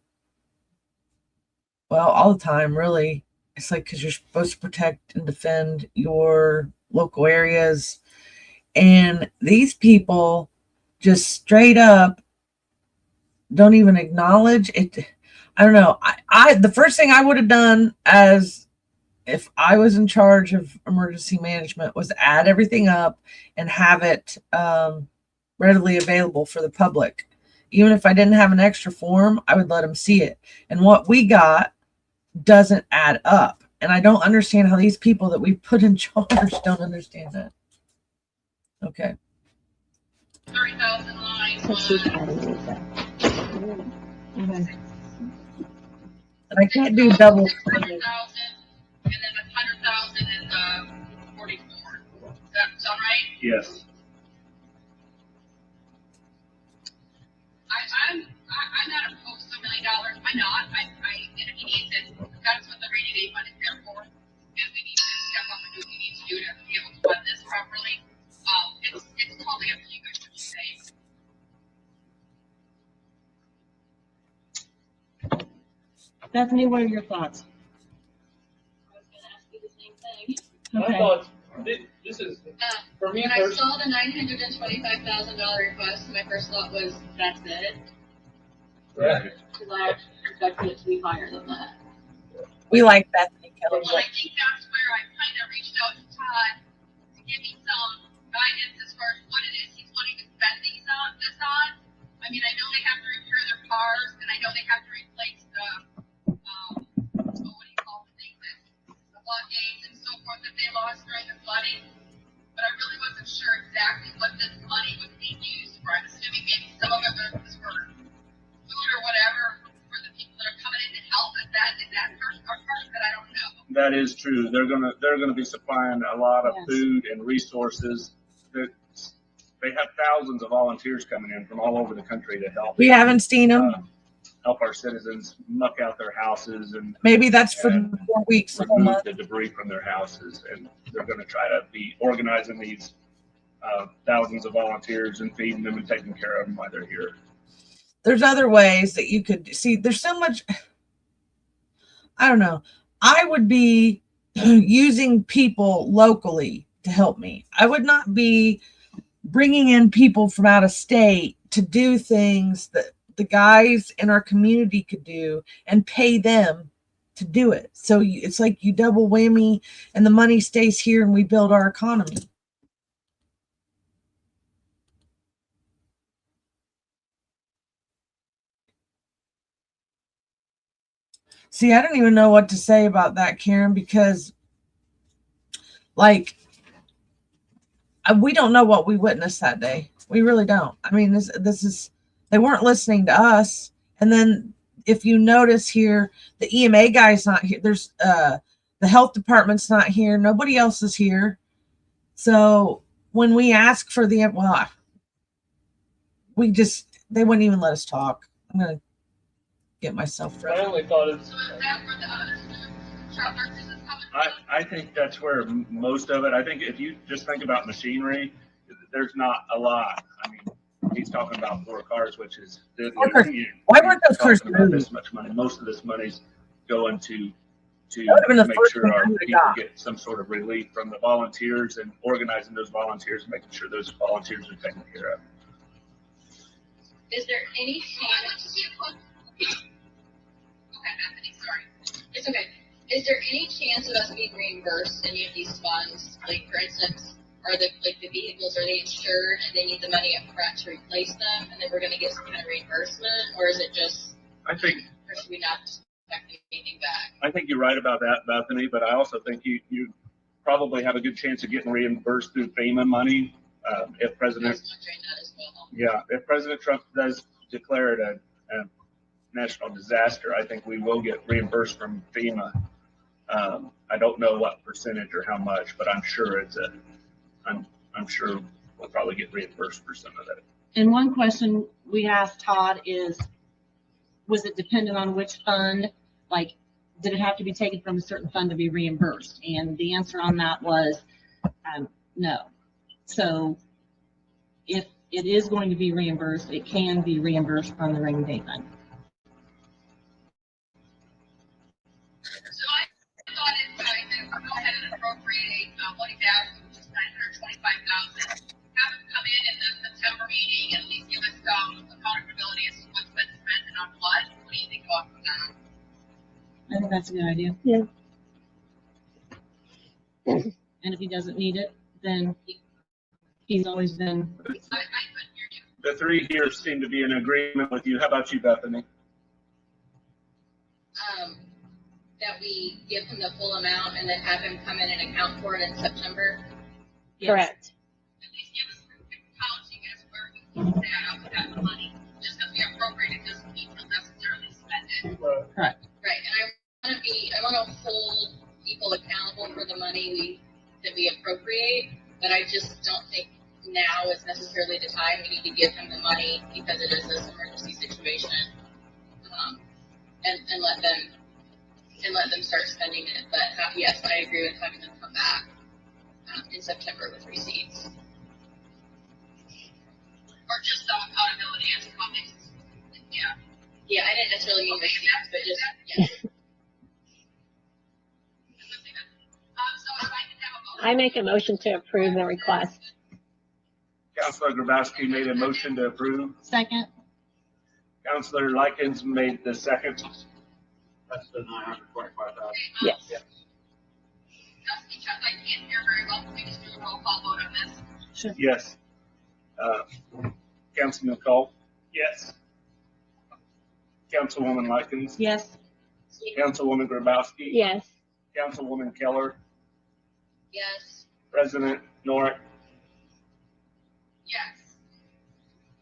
well, all the time, really. It's like, because you're supposed to protect and defend your local areas. And these people just straight up don't even acknowledge it. I don't know. I the first thing I would have done, as if I was in charge of emergency management, was add everything up and have it readily available for the public. Even if I didn't have an extra form, I would let them see it. And what we got doesn't add up. And I don't understand how these people that we put in charge don't understand that. Okay. 30,000 line So she's was adding these up. Okay. And I can't do double. 600,000, and then 100,000 in the 44. Does that sound right? yes, I'm not opposed to $1 million. Why not? And if he needs it, that's what the rainy day fund is there for. And we need to step up and do what we need to do to be able to fund this properly. It's totally up to you guys what you say. Bethany, what are your thoughts? I was gonna ask you the same thing. My Okay. thoughts, this is, for me When I personally, saw the $925,000 request, my first thought was, that's it. yeah. Because I expected it to be higher than that. We like Bethany Keller. Well, I think that's where I kind of reached out to Todd to give me some guidance as far as what it is he's wanting to spend this on. I mean, I know they have to repair their cars, and I know they have to replace the, what do you call the thing, the blockades and so forth that they lost during the flooding. But I really wasn't sure exactly what this money was being used for. I'm assuming maybe some of it was for food or whatever for the people that are coming in to help. Is that part of it? I don't know. that is true. They're gonna be supplying a lot of Yes. food and resources. That they have thousands of volunteers coming in from all over the country to help. We haven't seen them. Help our citizens muck out their houses and Maybe that's for 4 weeks, a whole remove month. the debris from their houses. And they're going to try to be organizing these thousands of volunteers and feeding them and taking care of them while they're here. There's other ways that you could see. There's so much. I don't know. I would be using people locally to help me. I would not be bringing in people from out of state to do things that the guys in our community could do and pay them to do it. So it's like you double whammy, and the money stays here and we build our economy. See, I don't even know what to say about that, Karen, because like we don't know what we witnessed that day. We really don't. I mean, this is, they weren't listening to us. And then if you notice here, the EMA guy's not here. There's the health department's not here. Nobody else is here. So when we ask for the, well, they wouldn't even let us talk. I'm going to get myself My ready. only thought is, So is that where the other truck purchase is coming from? I think that's where most of it. I think if you just think about machinery, there's not a lot. I mean, he's talking about 4 cars, which is Why weren't those cars talking about moved? this much money? Most of this money's going to That would've been the make first sure thing I our would've people got. get some sort of relief from the volunteers and organizing those volunteers and making sure those volunteers are taken care of. is there any chance? Okay, Bethany, sorry. It's okay. Is there any chance of us being reimbursed any of these funds? Like, for instance, are the vehicles, are they insured and they need the money up front to replace them, and then we're going to get some kind of reimbursement, or is it just? I think Or should we not expect anything back? I think you're right about that, Bethany, but I also think you probably have a good chance of getting reimbursed through FEMA money if I President was wondering that as well. yeah if President Trump does declare it a national disaster. I think we will get reimbursed from FEMA. I don't know what percentage or how much, but I'm sure I'm sure we'll probably get reimbursed for some of that. And one question we asked Todd is, was it dependent on which fund? Like, did it have to be taken from a certain fund to be reimbursed? And the answer on that was no. So if it is going to be reimbursed, it can be reimbursed from the rainy day fund. So I thought it's like to go ahead and appropriate $40,000, which is $925,000. Have them come in the September meeting and at least give us some accountability as to what's been spent and on what. What do you think about that? I think that's a good idea. Yeah. And if he doesn't need it, then he's always been, I couldn't hear you. The three here seem to be in agreement with you. How about you, Bethany? That we give him the full amount and then have him come in and account for it in September. yes. Correct. At least give us accounting as where we can stand with that money. Just because we appropriate it doesn't mean we'll necessarily spend it. Correct. Right, and I want to hold people accountable for the money that we appropriate, but I just don't think now is necessarily the time. We need to give him the money because it is this emergency situation, and let them start spending it. But yes, I agree with having them come back in September with receipts. Or just some accountability as to how they, yeah. Yeah, I didn't necessarily mean Okay, receipts, but just So if I can have a motion. I make a motion to approve the request. Councilor Grabowski made a motion to approve. Second, Councilor Likens made the second. That's the 925,000. Yes. Trustee Chuck, I can't hear very well. Can we just do a roll call vote on this? sure. Yes. Councilman Cole? Yes. Councilwoman Likens? Yes. Councilwoman Grabowski? Yes. Councilwoman Keller? yes. President Norick? Yes.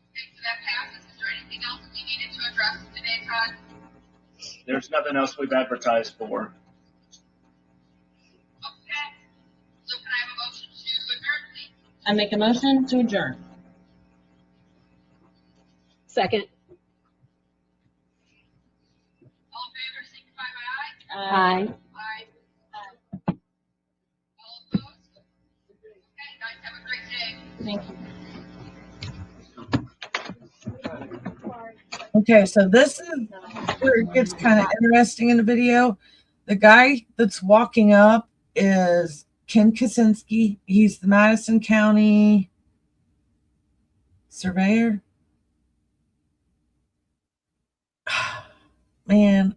Okay, so that passes. Is there anything else we needed to address today, Todd? There's nothing else we've advertised for. Okay. So can I have a motion to adjourn, please? I make a motion to adjourn. Second. All in favor, signify by aye. Aye. Aye. All opposed? Okay, guys, have a great day. Thank you. Okay, so this is where it gets kind of interesting in the video. The guy that's walking up is Ken Kaczynski. He's the Madison County surveyor. Man,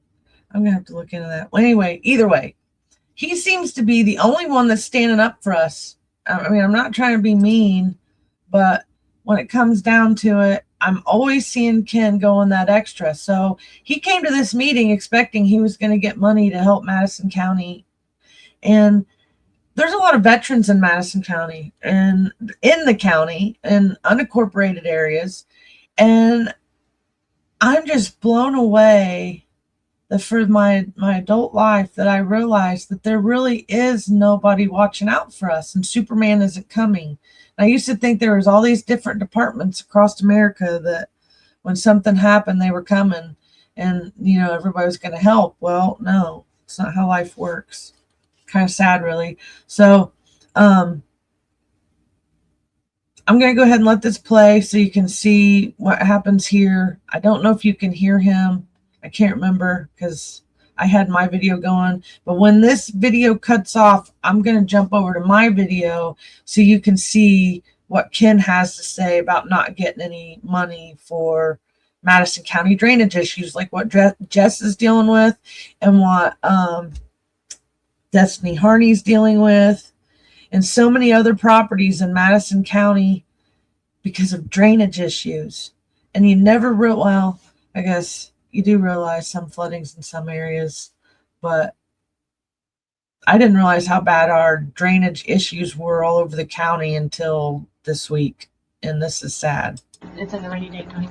I'm gonna have to look into that. Well, anyway, either way, he seems to be the only one that's standing up for us. I mean, I'm not trying to be mean, but when it comes down to it, I'm always seeing Ken going that extra. So he came to this meeting expecting he was going to get money to help Madison County. And there's a lot of veterans in Madison County and in the county and unincorporated areas. And I'm just blown away that for my adult life that I realized that there really is nobody watching out for us and Superman isn't coming. I used to think there was all these different departments across America that when something happened, they were coming and, you know, everybody was going to help. Well, no, it's not how life works. Kind of sad, really. So I'm going to go ahead and let this play so you can see what happens here. I don't know if you can hear him. I can't remember because I had my video going. But when this video cuts off, I'm going to jump over to my video so you can see what Ken has to say about not getting any money for Madison County drainage issues, like what Jess is dealing with and what Destiny Harney's dealing with, and so many other properties in Madison County because of drainage issues. And you never well, I guess you do realize some floodings in some areas, but I didn't realize how bad our drainage issues were all over the county until this week. And this is sad. It's in the rainy day money.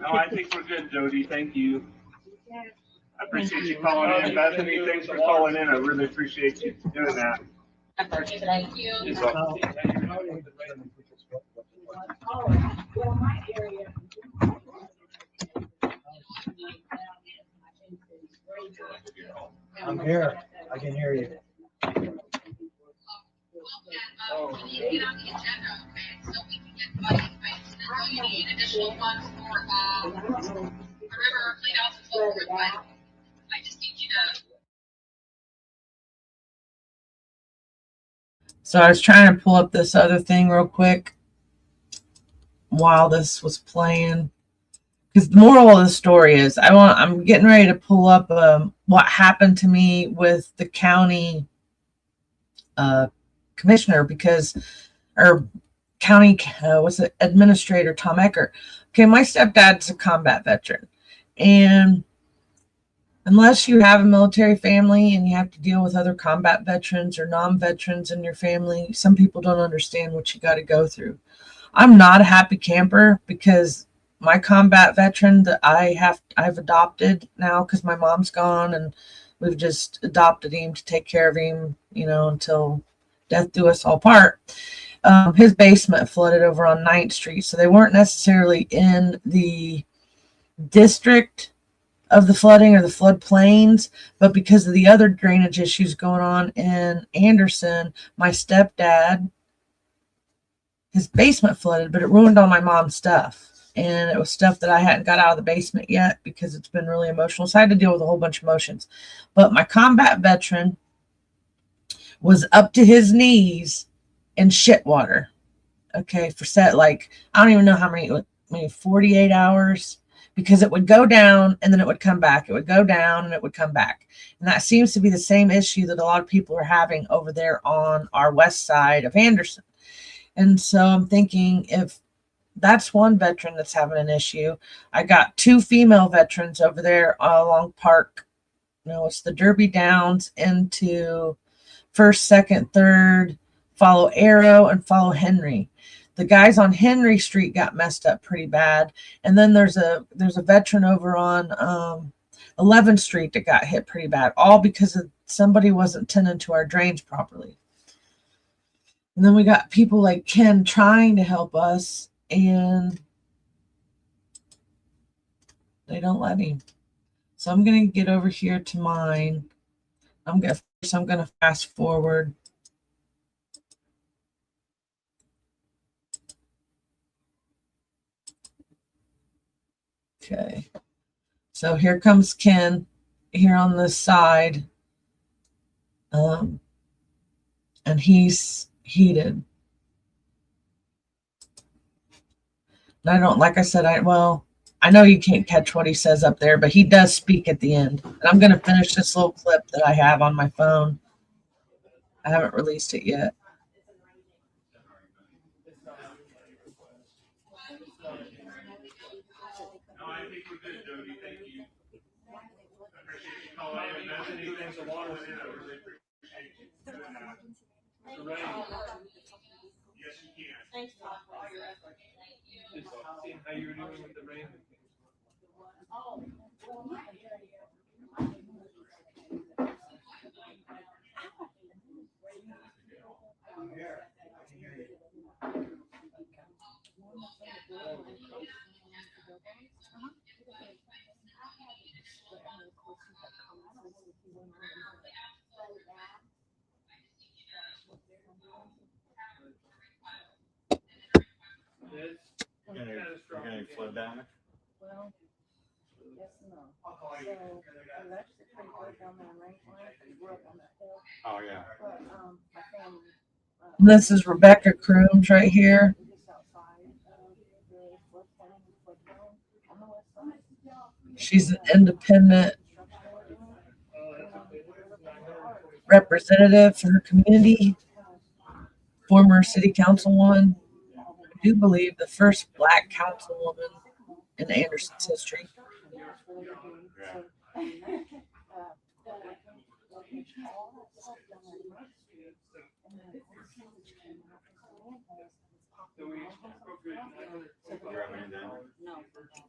No, I think we're good, Jody. Thank you. I appreciate you calling in. Bethany, thanks for calling in. I really appreciate you doing that. Thank you. I'm here. I can hear you. We need to get on the agenda, okay, so we can get money. I know you need additional funds for, the river clean out and so forth, but I just need you to. So I was trying to pull up this other thing real quick while this was playing, because the moral of the story is I'm getting ready to pull up what happened to me with the county commissioner, or county administrator Tom Eckert. Okay, my stepdad's a combat veteran, and unless you have a military family and you have to deal with other combat veterans or non-veterans in your family, some people don't understand what you got to go through. I'm not a happy camper because my combat veteran that I've adopted now, because my mom's gone, and we've just adopted him to take care of him, until death do us all part. His basement flooded over on 9th Street, so they weren't necessarily in the district of the flooding or the floodplains, but because of the other drainage issues going on in Anderson, my stepdad, his basement flooded, but it ruined all my mom's stuff. And it was stuff that I hadn't got out of the basement yet because it's been really emotional. So I had to deal with a whole bunch of emotions. But my combat veteran was up to his knees in shit water. Okay, for I don't even know how many, maybe 48 hours, because it would go down and then it would come back. It would go down and it would come back. And that seems to be the same issue that a lot of people are having over there on our west side of Anderson. And so I'm thinking, if that's one veteran that's having an issue, I got 2 female veterans over there along Park. It's the Derby Downs into 1st, 2nd, 3rd, follow Arrow and follow Henry. The guys on Henry Street got messed up pretty bad. And then there's a veteran over on 11th Street that got hit pretty bad, all because of somebody wasn't tending to our drains properly. And then we got people like Ken trying to help us, and they don't let him. So I'm going to get over here to mine. I'm going to fast forward. Okay. So here comes Ken here on this side. And he's heated. And I don't, like I said, I know you can't catch what he says up there, but he does speak at the end. And I'm going to finish this little clip that I have on my phone. I haven't released it yet. No, I think we're good, Jody. Thank you. I appreciate you calling in. Bethany, thanks for calling in. I really appreciate you doing that. So, Ray, yes, you can. Thanks, Todd, for all your effort. Just seeing how you're doing with the rain. You're gonna flood damage? Well, yes and no. So electricity pretty good down there in Rangeland. We're up on that hill. Oh, yeah. But my family And this is Rebecca Crooms right here. She's an independent representative for her community, former city councilwoman. I do believe the first black councilwoman in Anderson's history.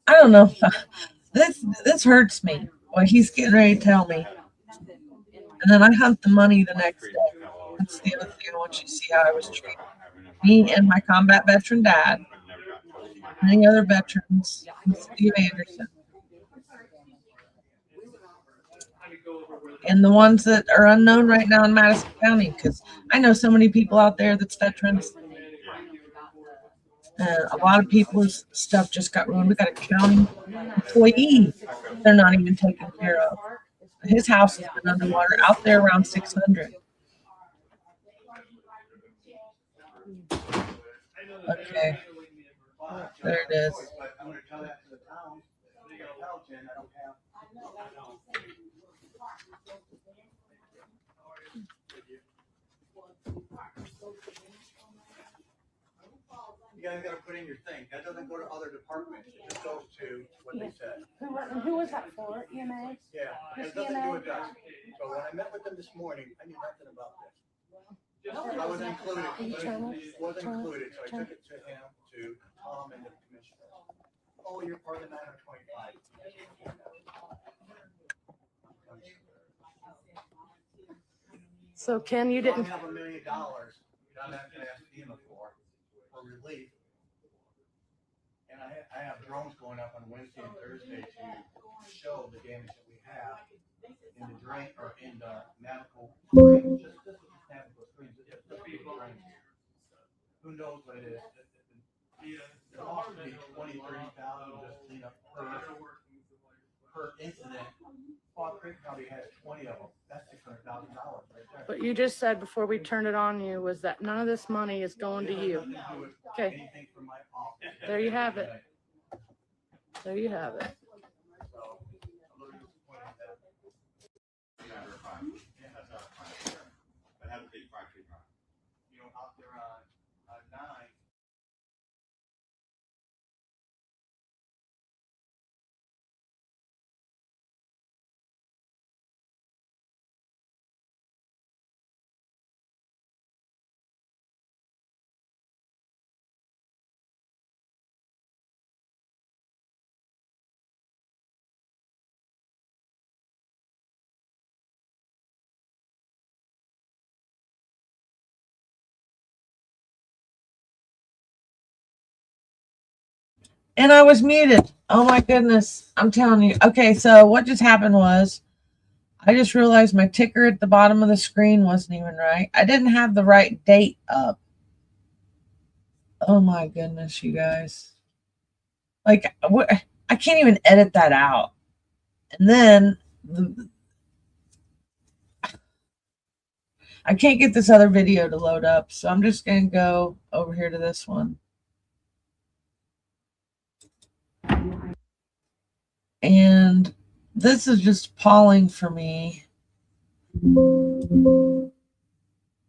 I don't know. This hurts me. What he's getting ready to tell me. And then I hunt the money the next day. That's the other thing I want you to see how I was treated. Me and my combat veteran dad, many other veterans, Steve Anderson. And the ones that are unknown right now in Madison County, because I know so many people out there that's veterans. A lot of people's stuff just got ruined. We got a county employee they're not even taken care of. His house has been underwater out there around 600. Okay, there it is. You guys gotta put in your thing. That doesn't go to other departments. It just goes to what they said. Who was that for? EMA? Yeah, it doesn't do with us. So when I met with them this morning, I knew nothing about this. I wasn't included. It wasn't included, so I took it to him, to Tom, and the commissioner. Oh, you're part of the 925. So Ken, you didn't. I have $1 million that I'm not gonna ask FEMA for relief. And I have drones going up on Wednesday and Thursday to show the damage that we have in the drain or in the medical screens. Just medical screens. Who knows what it is? It costs me $20,000, $30,000 just clean up per incident. Fall Creek County has 20 of them. That's $600,000 right there. What you just said before we turned it on you was that none of this money is going to you. Okay. There you have it. There you have it. You know, out there on 9. And I was muted. Oh my goodness. I'm telling you. Okay, so what just happened was I just realized my ticker at the bottom of the screen wasn't even right. I didn't have the right date up. Oh my goodness, you guys. Like, what? I can't even edit that out. And then I can't get this other video to load up. So I'm just going to go over here to this one. And this is just appalling for me. Well,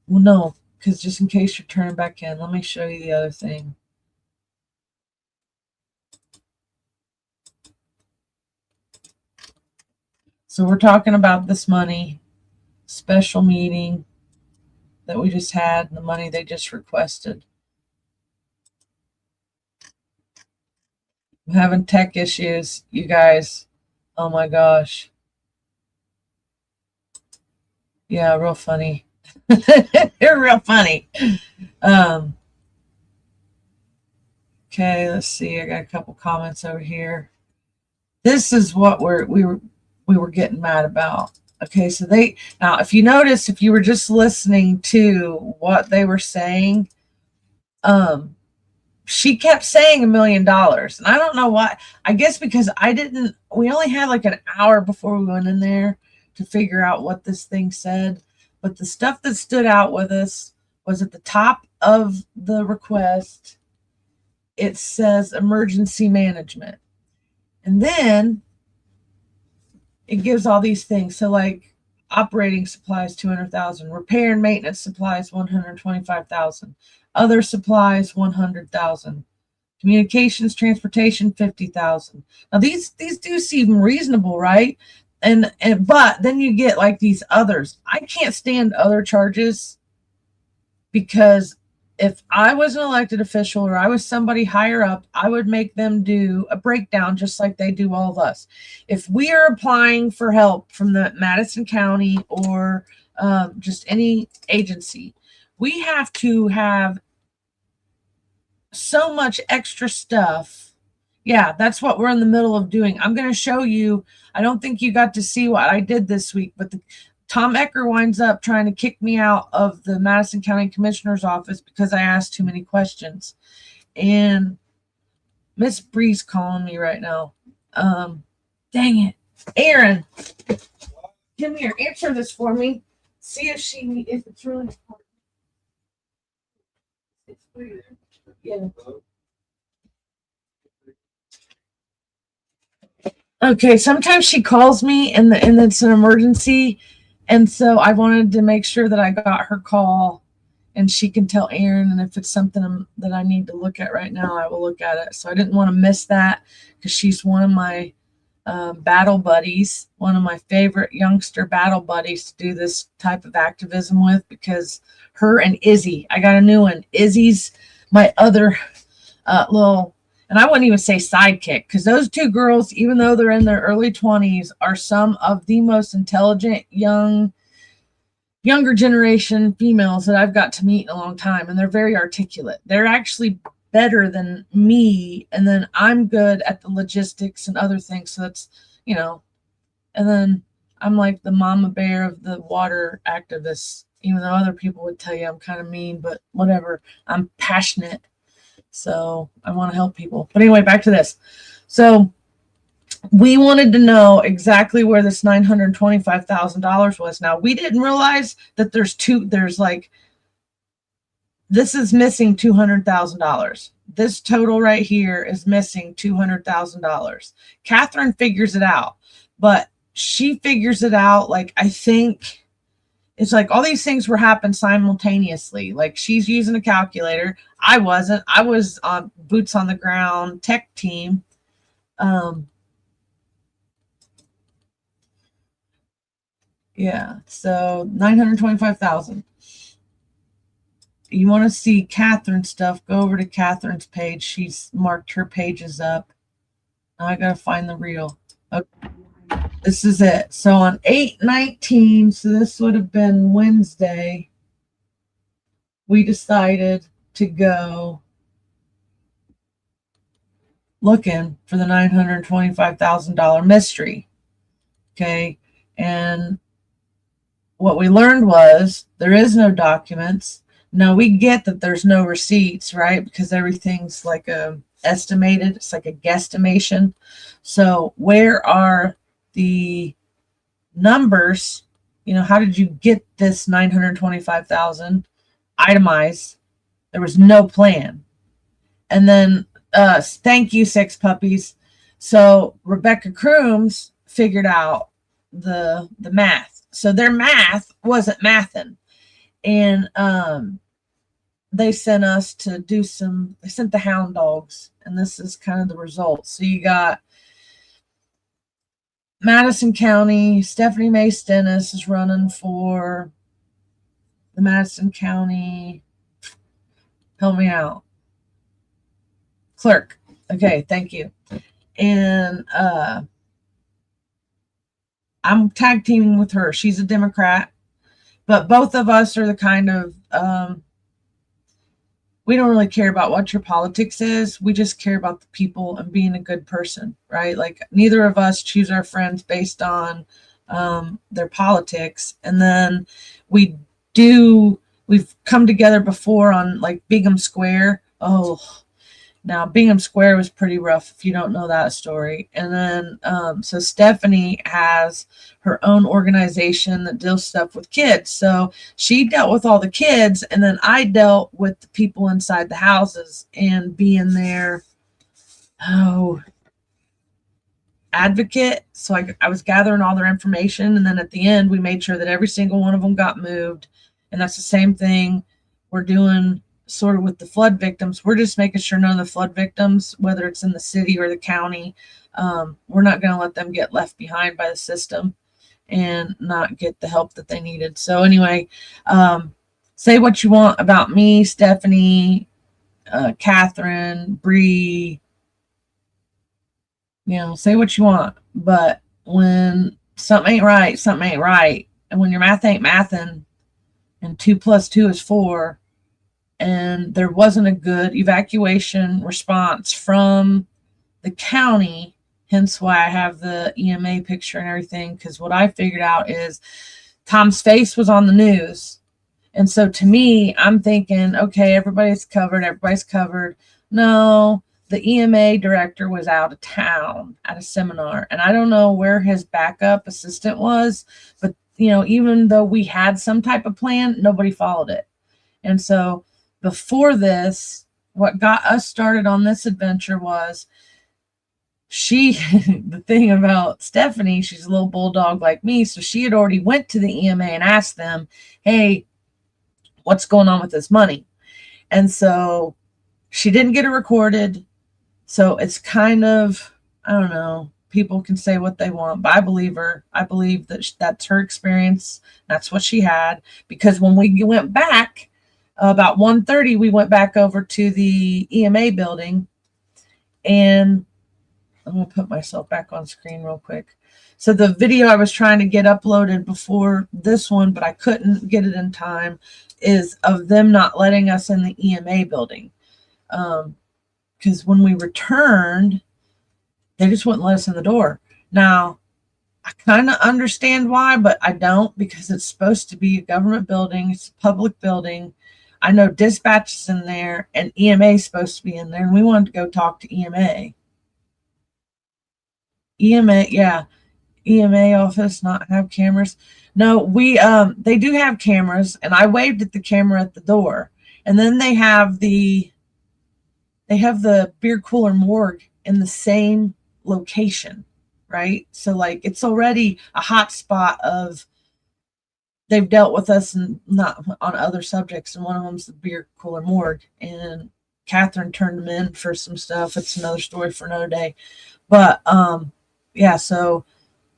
no, because just in case you're turning back in, let me show you the other thing. So we're talking about this money, special meeting that we just had, and the money they just requested. I'm having tech issues, you guys. Oh my gosh. Yeah, real funny. They're real funny. Okay, let's see. I got a couple comments over here. This is what we were getting mad about. Okay, so now if you notice, if you were just listening to what they were saying, she kept saying $1 million. And I don't know why. I guess because we only had like an hour before we went in there to figure out what this thing said. But the stuff that stood out with us was at the top of the request. It says emergency management. And then it gives all these things. So like operating supplies, 200,000, repair and maintenance supplies, 125,000, other supplies, 100,000, communications, transportation, 50,000. Now these do seem reasonable, right? And but then you get like these others. I can't stand other charges, because if I was an elected official or I was somebody higher up, I would make them do a breakdown just like they do all of us. If we are applying for help from the Madison County or just any agency, we have to have so much extra stuff. Yeah, that's what we're in the middle of doing. I'm going to show you. I don't think you got to see what I did this week, but Tom Ecker winds up trying to kick me out of the Madison County Commissioner's office because I asked too many questions. And Miss Bree's calling me right now. Dang it. Aaron, come here, answer this for me. See if it's really important. It's weird. Yeah. Okay, sometimes she calls me and it's an emergency. And so I wanted to make sure that I got her call and she can tell Aaron. And if it's something that I need to look at right now, I will look at it. So I didn't want to miss that because she's one of my battle buddies, one of my favorite youngster battle buddies to do this type of activism with, because her and Izzy, I got a new one. Izzy's my other little, and I wouldn't even say sidekick, because those two girls, even though they're in their early 20s, are some of the most intelligent younger generation females that I've got to meet in a long time. And they're very articulate. They're actually better than me. And then I'm good at the logistics and other things. So that's, and then I'm like the mama bear of the water activists, even though other people would tell you I'm kind of mean, but whatever. I'm passionate. So I want to help people. But anyway, back to this. So we wanted to know exactly where this $925,000 was. Now, we didn't realize that this is missing $200,000. This total right here is missing $200,000. Catherine figures it out, but she figures it out. Like, I think it's like all these things were happening simultaneously. Like, she's using a calculator. I wasn't. I was on boots on the ground tech team. Yeah, so 925,000. You want to see Catherine's stuff, go over to Catherine's page. She's marked her pages up. Now I got to find the reel. Okay. This is it. So on 8/19, so this would have been Wednesday, we decided to go looking for the $925,000 mystery. Okay. And what we learned was there is no documents. Now we get that there's no receipts, right? Because everything's like estimated. It's like a guesstimation. So where are the numbers? How did you get this 925,000 itemized? There was no plan. And then thank you, Six Puppies. So Rebecca Crooms figured out the math. So their math wasn't mathing. And they sent us to do they sent the hound dogs, and this is kind of the results. So you got Madison County, Stephanie Mae Stennis is running for the Madison County, help me out, clerk. Okay, thank you. And I'm tag teaming with her. She's a Democrat. But both of us are the kind of, we don't really care about what your politics is. We just care about the people and being a good person, right? Like, neither of us choose our friends based on their politics. And then we've come together before on like Bingham Square. Oh, Now, Bingham Square was pretty rough if you don't know that story. And then, so Stephanie has her own organization that deals stuff with kids. So she dealt with all the kids, and then I dealt with the people inside the houses and being their advocate. So I was gathering all their information, and then at the end, we made sure that every single one of them got moved. And that's the same thing we're doing sort of with the flood victims. We're just making sure none of the flood victims, whether it's in the city or the county, we're not going to let them get left behind by the system and not get the help that they needed. So anyway, say what you want about me, Stephanie, Catherine, Bree, say what you want. But when something ain't right, something ain't right. And when your math ain't mathing and 2 + 2 is 4, and there wasn't a good evacuation response from the county, hence why I have the EMA picture and everything, because what I figured out is Tom's face was on the news. And so to me, I'm thinking, okay, everybody's covered. No, the EMA director was out of town at a seminar, and I don't know where his backup assistant was, but even though we had some type of plan, nobody followed it. And so before this, what got us started on this adventure was the thing about Stephanie, she's a little bulldog like me. So she had already went to the EMA and asked them, hey, what's going on with this money? And so she didn't get it recorded. So it's kind of, I don't know, people can say what they want, but I believe her. I believe that that's her experience. That's what she had. Because when we went back, about 1:30, we went back over to the EMA building, and I'm going to put myself back on screen real quick. So the video I was trying to get uploaded before this one, but I couldn't get it in time, is of them not letting us in the EMA building. Because when we returned, they just wouldn't let us in the door. Now, I kind of understand why, but I don't, because it's supposed to be a government building. It's a public building. I know dispatch is in there, and EMA is supposed to be in there, and we wanted to go talk to EMA. EMA office not have cameras. No, they do have cameras, and I waved at the camera at the door. And then they have the beer cooler morgue in the same location, right? So like it's already a hot spot of they've dealt with us and not on other subjects, and one of them's the beer cooler morgue, and Catherine turned them in for some stuff. It's another story for another day. But so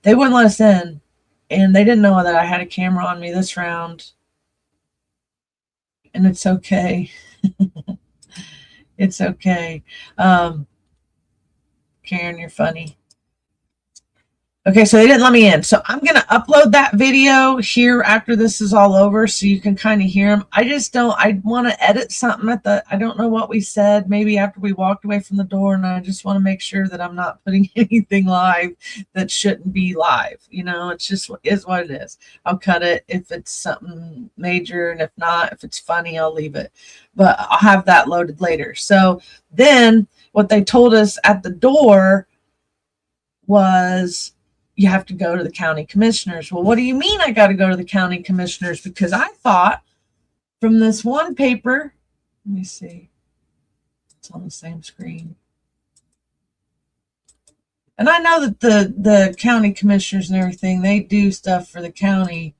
they wouldn't let us in, and they didn't know that I had a camera on me this round, and it's okay. It's okay. Karen, you're funny. Okay, so they didn't let me in. So I'm going to upload that video here after this is all over so you can kind of hear them. I want to edit something I don't know what we said, maybe after we walked away from the door, and I just want to make sure that I'm not putting anything live that shouldn't be live. It's just is what it is. I'll cut it if it's something major, and if not, if it's funny, I'll leave it. But I'll have that loaded later. So then what they told us at the door was, you have to go to the county commissioners. Well, what do you mean I got to go to the county commissioners? Because I thought from this one paper, let me see, it's on the same screen. And I know that the county commissioners and everything, they do stuff for the county.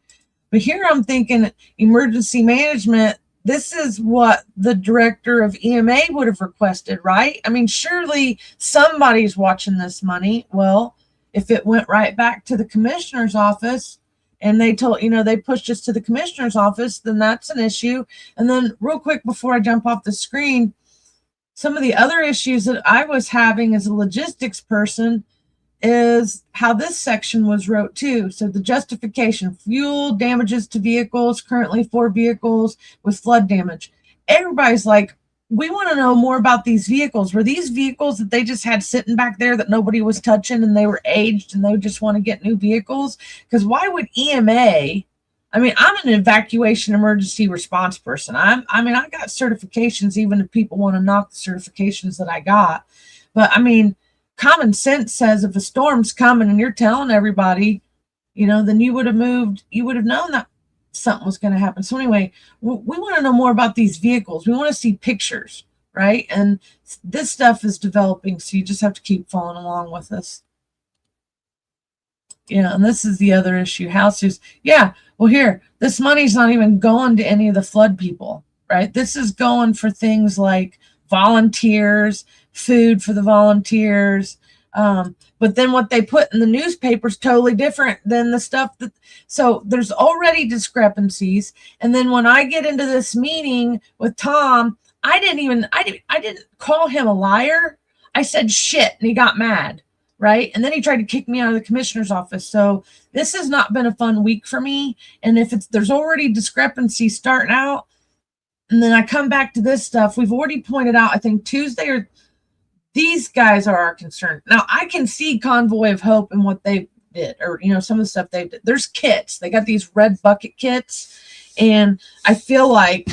But here I'm thinking emergency management, this is what the director of EMA would have requested, right? I mean, surely somebody's watching this money. Well, if it went right back to the commissioner's office and they pushed us to the commissioner's office, then that's an issue. And then real quick before I jump off the screen, some of the other issues that I was having as a logistics person is how this section was wrote too. So the justification, fuel damages to vehicles, currently 4 vehicles with flood damage. Everybody's like, we want to know more about these vehicles. Were these vehicles that they just had sitting back there that nobody was touching and they were aged and they just want to get new vehicles? Because why would EMA I mean, I'm an evacuation emergency response person. I mean, I got certifications, even if people want to knock the certifications that I got. But I mean, common sense says if a storm's coming and you're telling everybody, then you would have moved, you would have known that something was going to happen. So anyway, we want to know more about these vehicles. We want to see pictures, right? And this stuff is developing, so you just have to keep following along with us. Yeah, and this is the other issue. Houses. Yeah, well, here, this money's not even going to any of the flood people, right? This is going for things like volunteers, food for the volunteers. But then what they put in the newspaper is totally different than the stuff that. So there's already discrepancies. And then when I get into this meeting with Tom, I didn't call him a liar. I said shit, and he got mad. Right. And then he tried to kick me out of the commissioner's office. So this has not been a fun week for me. And if there's already discrepancy starting out, and then I come back to this stuff, we've already pointed out, I think Tuesday, or these guys are our concern. Now I can see Convoy of Hope and what they did, or, some of the stuff they did. There's kits. They got these red bucket kits. And I feel like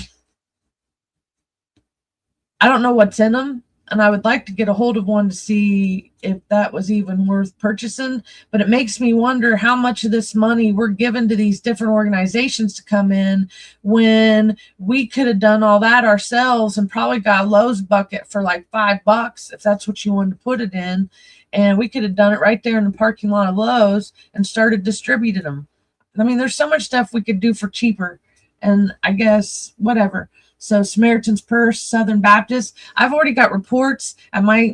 I don't know what's in them. And I would like to get a hold of one to see if that was even worth purchasing. But it makes me wonder how much of this money we're giving to these different organizations to come in when we could have done all that ourselves and probably got a Lowe's bucket for like $5 if that's what you wanted to put it in. And we could have done it right there in the parking lot of Lowe's and started distributing them. I mean, there's so much stuff we could do for cheaper. And I guess whatever. So Samaritan's Purse, Southern Baptist. I've already got reports at my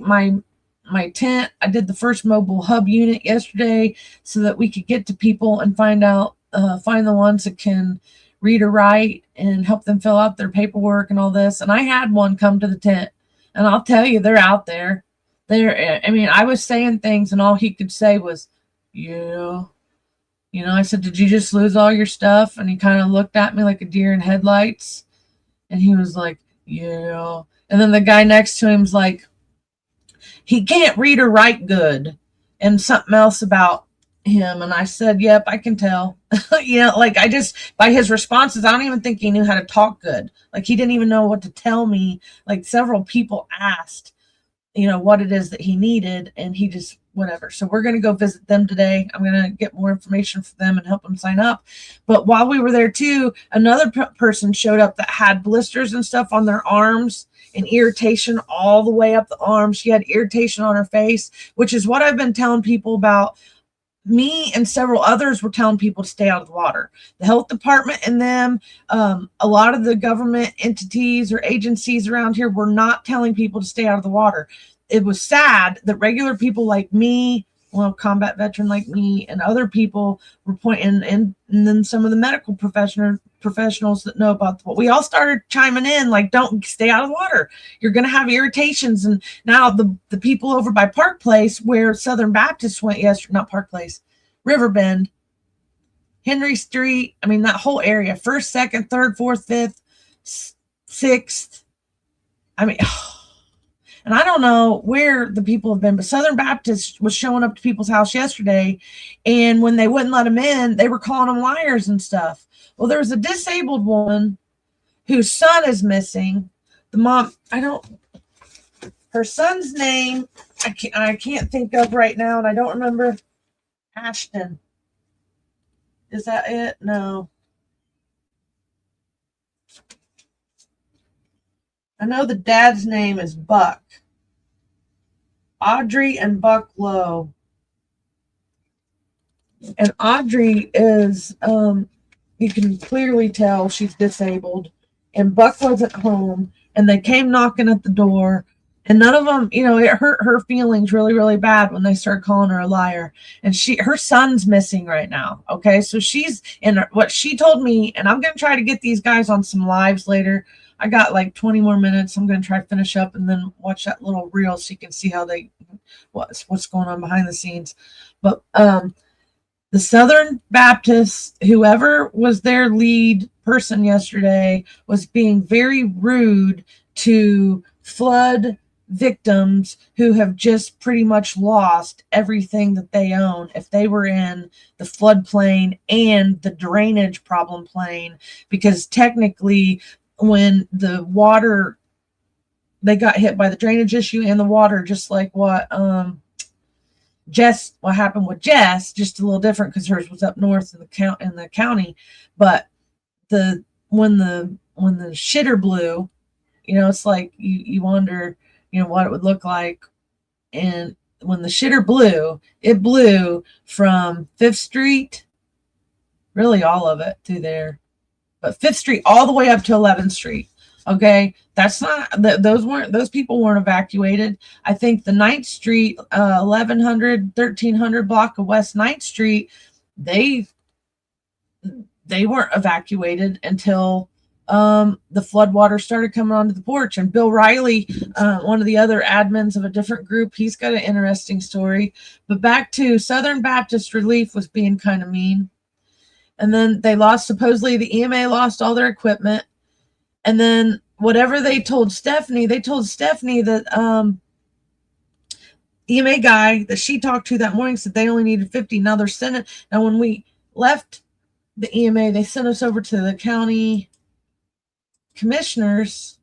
tent. I did the first mobile hub unit yesterday so that we could get to people and find the ones that can read or write and help them fill out their paperwork and all this. And I had one come to the tent, and I'll tell you, they're out there. I was saying things and all he could say was, yeah. I said, did you just lose all your stuff? And he kind of looked at me like a deer in headlights. And he was like, yeah. And then the guy next to him's like, he can't read or write good. And something else about him. And I said, yep, I can tell. By his responses, I don't even think he knew how to talk good. Like, he didn't even know what to tell me. Like, several people asked, what it is that he needed. And he just, whatever. So we're going to go visit them today. I'm going to get more information for them and help them sign up. But while we were there too, another person showed up that had blisters and stuff on their arms and irritation all the way up the arm. She had irritation on her face, which is what I've been telling people about. Me and several others were telling people to stay out of the water. The health department and them, a lot of the government entities or agencies around here were not telling people to stay out of the water. It was sad that regular people like me, combat veteran like me, and other people were pointing, and then some of the medical professionals that know about what we all started chiming in, like, don't stay out of the water. You're going to have irritations. And now the people over by Park Place, where Southern Baptist went yesterday, not Park Place, Riverbend, Henry Street, that whole area, 1st, 2nd, 3rd, 4th, 5th, 6th. And I don't know where the people have been, but Southern Baptist was showing up to people's house yesterday. And when they wouldn't let them in, they were calling them liars and stuff. Well, there was a disabled woman whose son is missing. The mom, her son's name, I can't think of right now. And I don't remember. Ashton. Is that it? No. I know the dad's name is Buck. Audrey and Buck Lowe. And Audrey is, you can clearly tell she's disabled. And Buck wasn't home. And they came knocking at the door. And none of them, it hurt her feelings really, really bad when they started calling her a liar. And her son's missing right now. Okay, so she's in what she told me, and I'm going to try to get these guys on some lives later. I got like 20 more minutes. I'm going to try to finish up and then watch that little reel so you can see how what's going on behind the scenes. But the Southern Baptist, whoever was their lead person yesterday, was being very rude to flood victims who have just pretty much lost everything that they own if they were in the floodplain and the drainage problem plain, because technically when the water, they got hit by the drainage issue and the water, just like what what happened with Jess, just a little different because hers was up north in the county. But when the shitter blew, it's like you wonder, what it would look like. And when the shitter blew, it blew from 5th Street, really all of it through there, but 5th Street all the way up to 11th Street. Okay, that's not, those people weren't evacuated. I think the 9th Street, 1100, 1300 block of West 9th Street, they weren't evacuated until the floodwater started coming onto the porch. And Bill Riley, one of the other admins of a different group, he's got an interesting story. But back to Southern Baptist Relief was being kind of mean. And then supposedly the EMA lost all their equipment. And then whatever they told Stephanie that EMA guy that she talked to that morning said they only needed 50. Now they're sending. Now when we left the EMA, they sent us over to the county commissioners.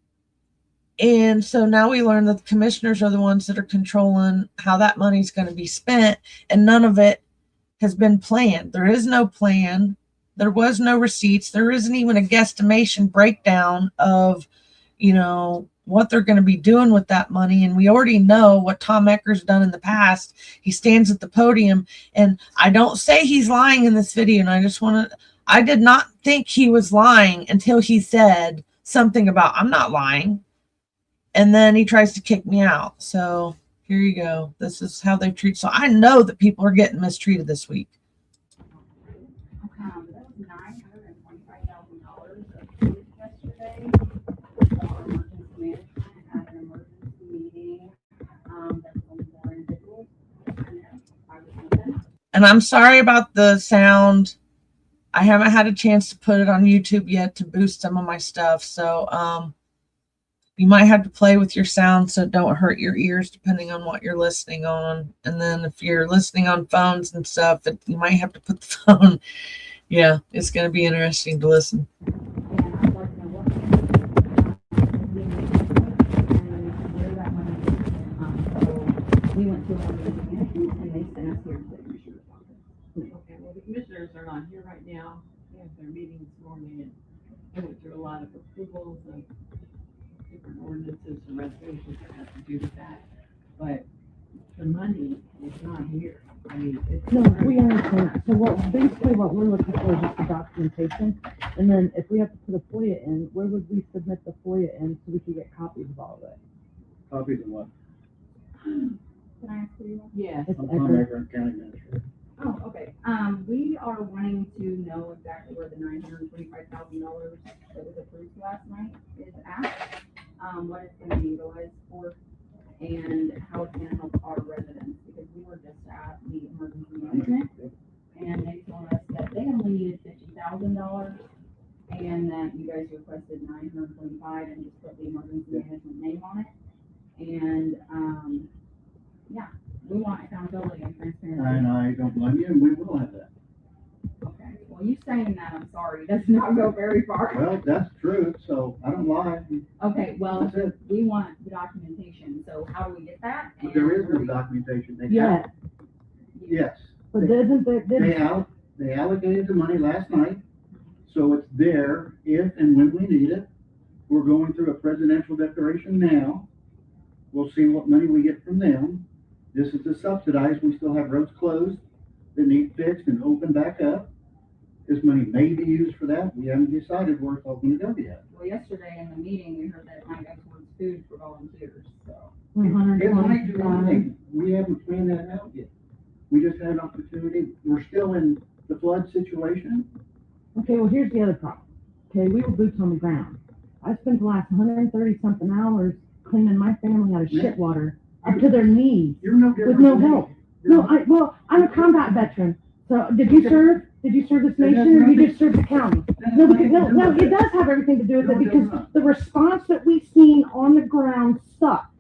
And so now we learn that the commissioners are the ones that are controlling how that money's going to be spent. And none of it has been planned. There is no plan. There was no receipts. There isn't even a guesstimation breakdown of, what they're going to be doing with that money. And we already know what Tom Ecker's done in the past. He stands at the podium, and I don't say he's lying in this video. And I did not think he was lying until he said something about, I'm not lying. And then he tries to kick me out. So here you go. This is how they treat. So I know that people are getting mistreated this week. That was $925,000 yesterday. Emergency management had an emergency meeting. That's only more individuals. And I'm sorry about the sound. I haven't had a chance to put it on YouTube yet to boost some of my stuff. So you might have to play with your sound so don't hurt your ears depending on what you're listening on. And then if you're listening on phones and stuff, you might have to put the phone. Yeah, it's going to be interesting to listen. We went to one and they sent us here to the commissioner's office. Okay, well, the commissioners are not here right now. They have their meeting this morning, and they went through a lot of approvals of different ordinances and resolutions that have to do with that. But the money is not here. I mean, it's. No, we understand. So basically what we're looking for is just the documentation. And then if we have to put a FOIA in, where would we submit the FOIA in so we can get copies of all of it? Copies of what? Can I ask who you are? Yes. It's I'm Tom Ecker, county administrator. Oh, okay. We are wanting to know exactly where the $925,000 that was approved last night is at, what it's going to be utilized for, and how it's going to help our residents, because we were just at the emergency management, and they told us that they only needed $50,000, and that you guys requested $925,000 and just put the emergency management name on it. And, yeah, we want accountability and transparency. And I don't blame you, and we will have that. Okay, well, you saying that, I'm sorry, does not go very far. Well, that's true, so I don't lie. Okay, well, That's it. we want the documentation, so how do we get that? But there is no documentation. They Yeah, Yes. but doesn't They allocated the money last night, so it's there if and when we need it. We're going through a presidential declaration now. We'll see what money we get from them. This is to subsidize. We still have roads closed that need fixed and open back up. This money may be used for that. We haven't decided where it's all going to go yet. Well, yesterday in the meeting, we heard that it might go towards food for volunteers, so. It might do anything. We haven't planned that out yet. We just had an opportunity. We're still in the flood situation. Okay, well, here's the other problem. Okay, we were boots on the ground. I spent the last 130 something hours cleaning my family out of shit water up to their knees You're no with different no than me. help. No, I'm a combat veteran. So did you serve? Did you serve this nation, or you just serve the county? No, because no, it does have everything to do with it, because the response that we've seen on the ground sucked.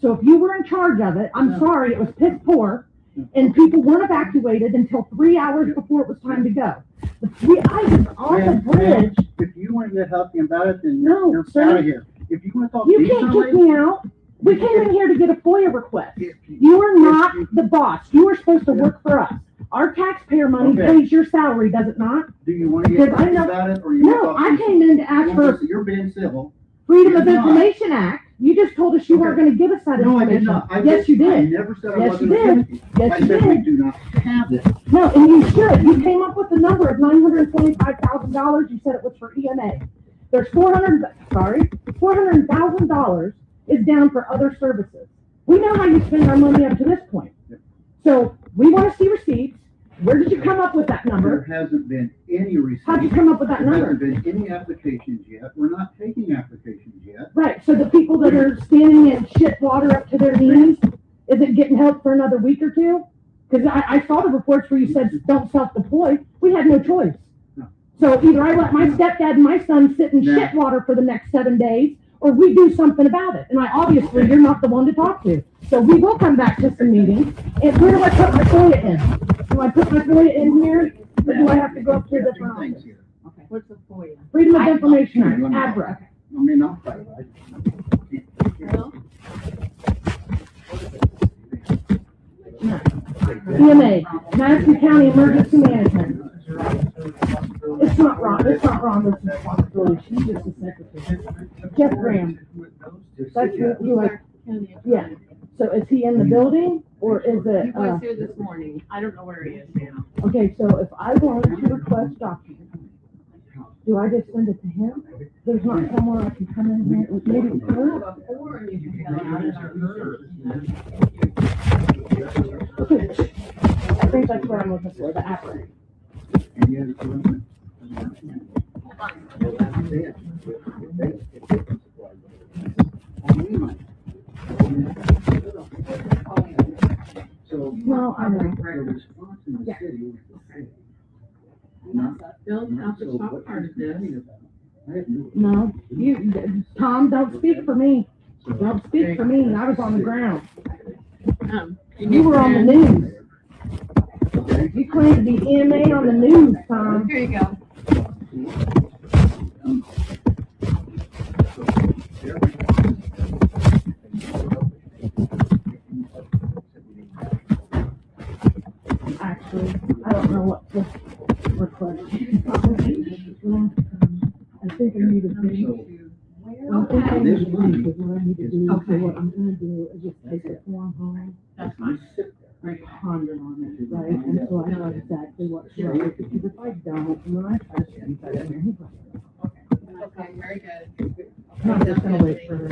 So if you were in charge of it, I'm sorry, it was piss poor, and people weren't evacuated until 3 hours before it was time to go. The 3 items on the bridge. If you want to get healthy about it, then No, you're sir. out of here. If you want to talk You can't kick me out. We came in here to get a FOIA request. You are not the boss. You are supposed to work for us. Our taxpayer money pays your salary, does it not? Do you want to get Because I healthy know- about it, or you No, want to I talk? came in to ask for You're being civil. Freedom of You're not. Information Act. You just told us you weren't going to give us that No, I information. did not. Yes, you I did. never said I Yes, wasn't you did. against you. Yes, I you said we did. do not have this. No, and you should. You came up with the number of $925,000. You said it was for EMA. There's $400,000 is down for other services. We know how you spend our money up to this point. So we want to see receipts. Where did you come up with that There number? hasn't been any receipts. How'd you come up with that There number? hasn't been any applications yet. We're not taking applications yet. Right, so the people that are standing in shit water up to their knees, is it getting help for another week or two? Because I saw the reports where you said don't self-deploy. We had no choice. No. So either I let my stepdad and my son sit in No. shit water for the next 7 days, or we do something about it. And obviously, you're not the one to talk to. So we will come back to some meetings. And where do I put my FOIA in? Do I put my FOIA in here? Or do I have to go up to a different Two things office? here. Okay, what's the FOIA? Freedom of Information Act, ABRA. I mean, I'll fight it. Well, EMA, Madison County Emergency Management. It's not wrong, it's not wrong, this is responsibility, she's just the secretary. Jeff Graham, that's who I, yeah. So is he in the building, or is He it, was here this morning. I don't know where he is now. okay, so if I wanted to request documents, do I just send it to him? There's not somewhere I can come in here, maybe her? Before, and you can fill out in our Okay. I think that's what I'm looking for, the ABRA. Any other questions? So, No, I know. the response in the Yeah. city was the same. Bill's Not not so the what top part of you're this. talking about. I have no. No, Tom, don't speak for me. Don't speak for me, I was on the ground. You were on the news. You claimed to be EMA on the news, Tom. Here you go. Actually, I don't know what to request. I think I need to be. I think I need to be, because what I need to do, so what I'm gonna do is just take the form home. That's fine. I ponder on it, right? And so I know exactly what's right, because if I don't, and when I touch it, I don't hear anybody. Okay, very good. I'm just gonna wait for her.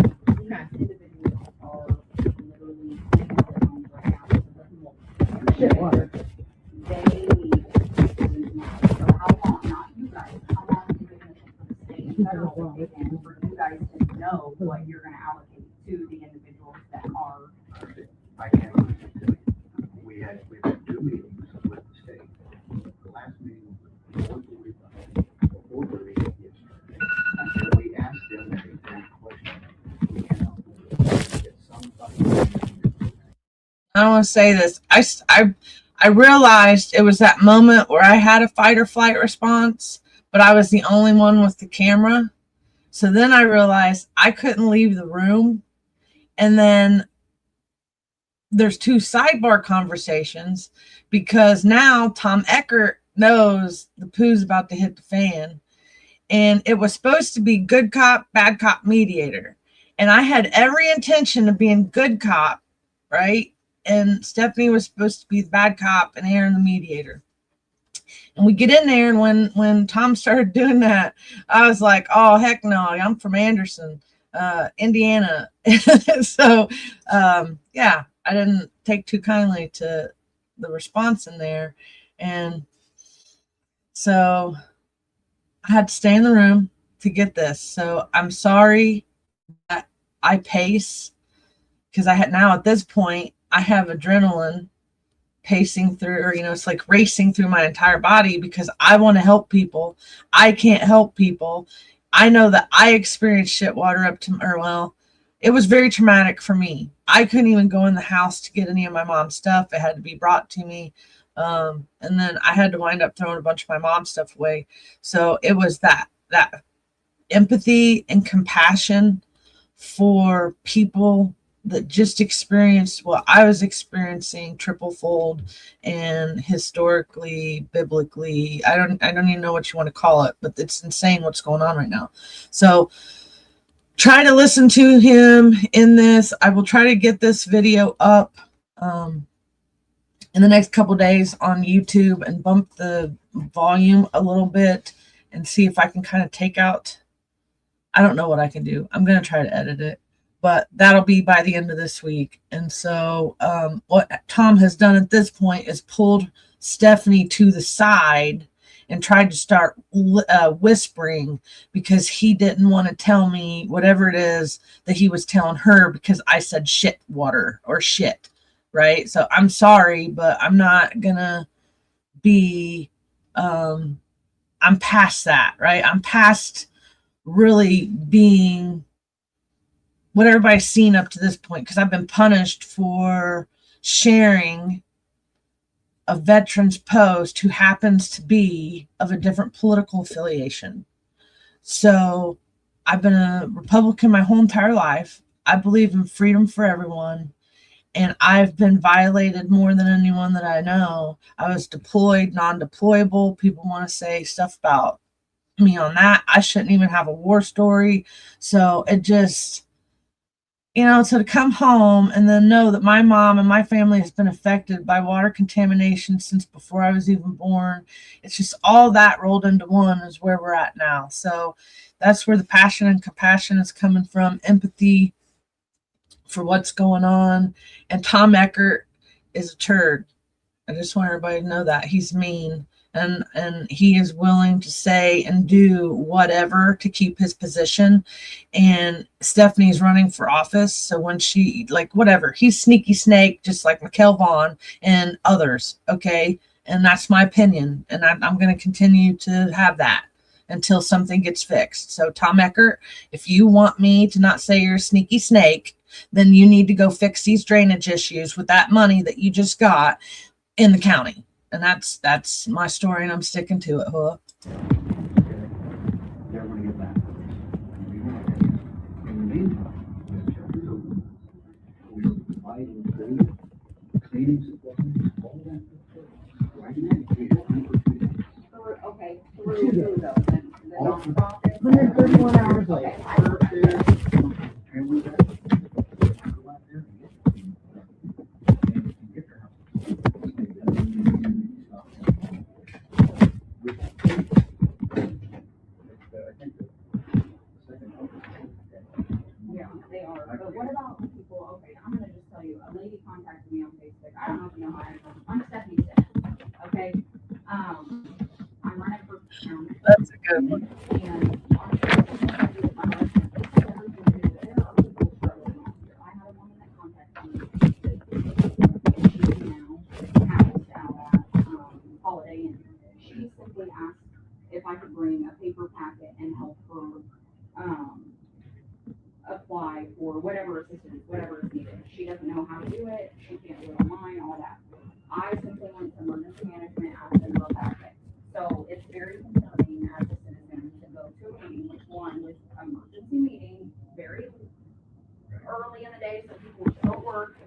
Shit water. They need so how long, not you guys, how long is it gonna take for the state and federal and for you guys to know what you're gonna allocate to the individuals that are? I can't. We've had 2 meetings with the state. The last meeting was before the meeting yesterday. And we asked them that exact question. We cannot get somebody. I want to say this. I realized it was that moment where I had a fight or flight response, but I was the only one with the camera. So then I realized I couldn't leave the room. And then there's 2 sidebar conversations because now Tom Eckert knows the poo's about to hit the fan. And it was supposed to be good cop, bad cop mediator. And I had every intention of being good cop, right? And Stephanie was supposed to be the bad cop and Aaron the mediator. And we get in there, and when Tom started doing that, I was like, oh, heck no, I'm from Anderson, Indiana. So, yeah, I didn't take too kindly to the response in there. And so I had to stay in the room to get this. So I'm sorry that I pace, because I had now at this point, I have adrenaline pacing through, or, it's like racing through my entire body because I want to help people. I can't help people. I know that I experienced shit water up to, or well, it was very traumatic for me. I couldn't even go in the house to get any of my mom's stuff. It had to be brought to me. And then I had to wind up throwing a bunch of my mom's stuff away. So it was that empathy and compassion for people that just experienced what I was experiencing triple fold, and historically, biblically, I don't even know what you want to call it, but it's insane what's going on right now. So try to listen to him in this. I will try to get this video up in the next couple days on YouTube and bump the volume a little bit and see if I can kind of take out, I don't know what I can do. I'm going to try to edit it, but that'll be by the end of this week. And so what Tom has done at this point is pulled Stephanie to the side and tried to start whispering, because he didn't want to tell me whatever it is that he was telling her, because I said shit water or shit, right? So I'm sorry, but I'm not gonna be I'm past that, right? I'm past really being what everybody's seen up to this point, because I've been punished for sharing a veteran's post who happens to be of a different political affiliation. So I've been a Republican my whole entire life. I believe in freedom for everyone, and I've been violated more than anyone that I know. I was deployed, non-deployable. People want to say stuff about me on that. I shouldn't even have a war story. So it just, so to come home and then know that my mom and my family has been affected by water contamination since before I was even born. It's just all that rolled into one is where we're at now. So that's where the passion and compassion is coming from, empathy for what's going on. And Tom Eckert is a turd. I just want everybody to know that. He's mean. And he is willing to say and do whatever to keep his position. And Stephanie's running for office. So when she, whatever, he's sneaky snake, just like Mikkel Vaughn and others. Okay. And that's my opinion. And I'm going to continue to have that until something gets fixed. So Tom Eckert, if you want me to not say you're a sneaky snake, then you need to go fix these drainage issues with that money that you just got in the county. And that's my story, and I'm sticking to it, huh? Okay, through those, then the nonprofit. 131 hours later. Yeah, they are. But what about people? Okay, I'm gonna just tell you. A lady contacted me on Facebook. I don't know if you know how I'm Stephanie Stitt. Okay. I'm running for town. That's a good one. And I had a woman that contacted me. She now happens out at Holiday Inn. She simply asked if I could bring a paper packet and help her apply for whatever assistance, whatever is needed. She doesn't know how to do it. She can't do it online, all that. I simply went to emergency management, asked them about that. So it's very concerning as a citizen to go to a meeting, which one was emergency meeting, very early in the day, so people were still at work.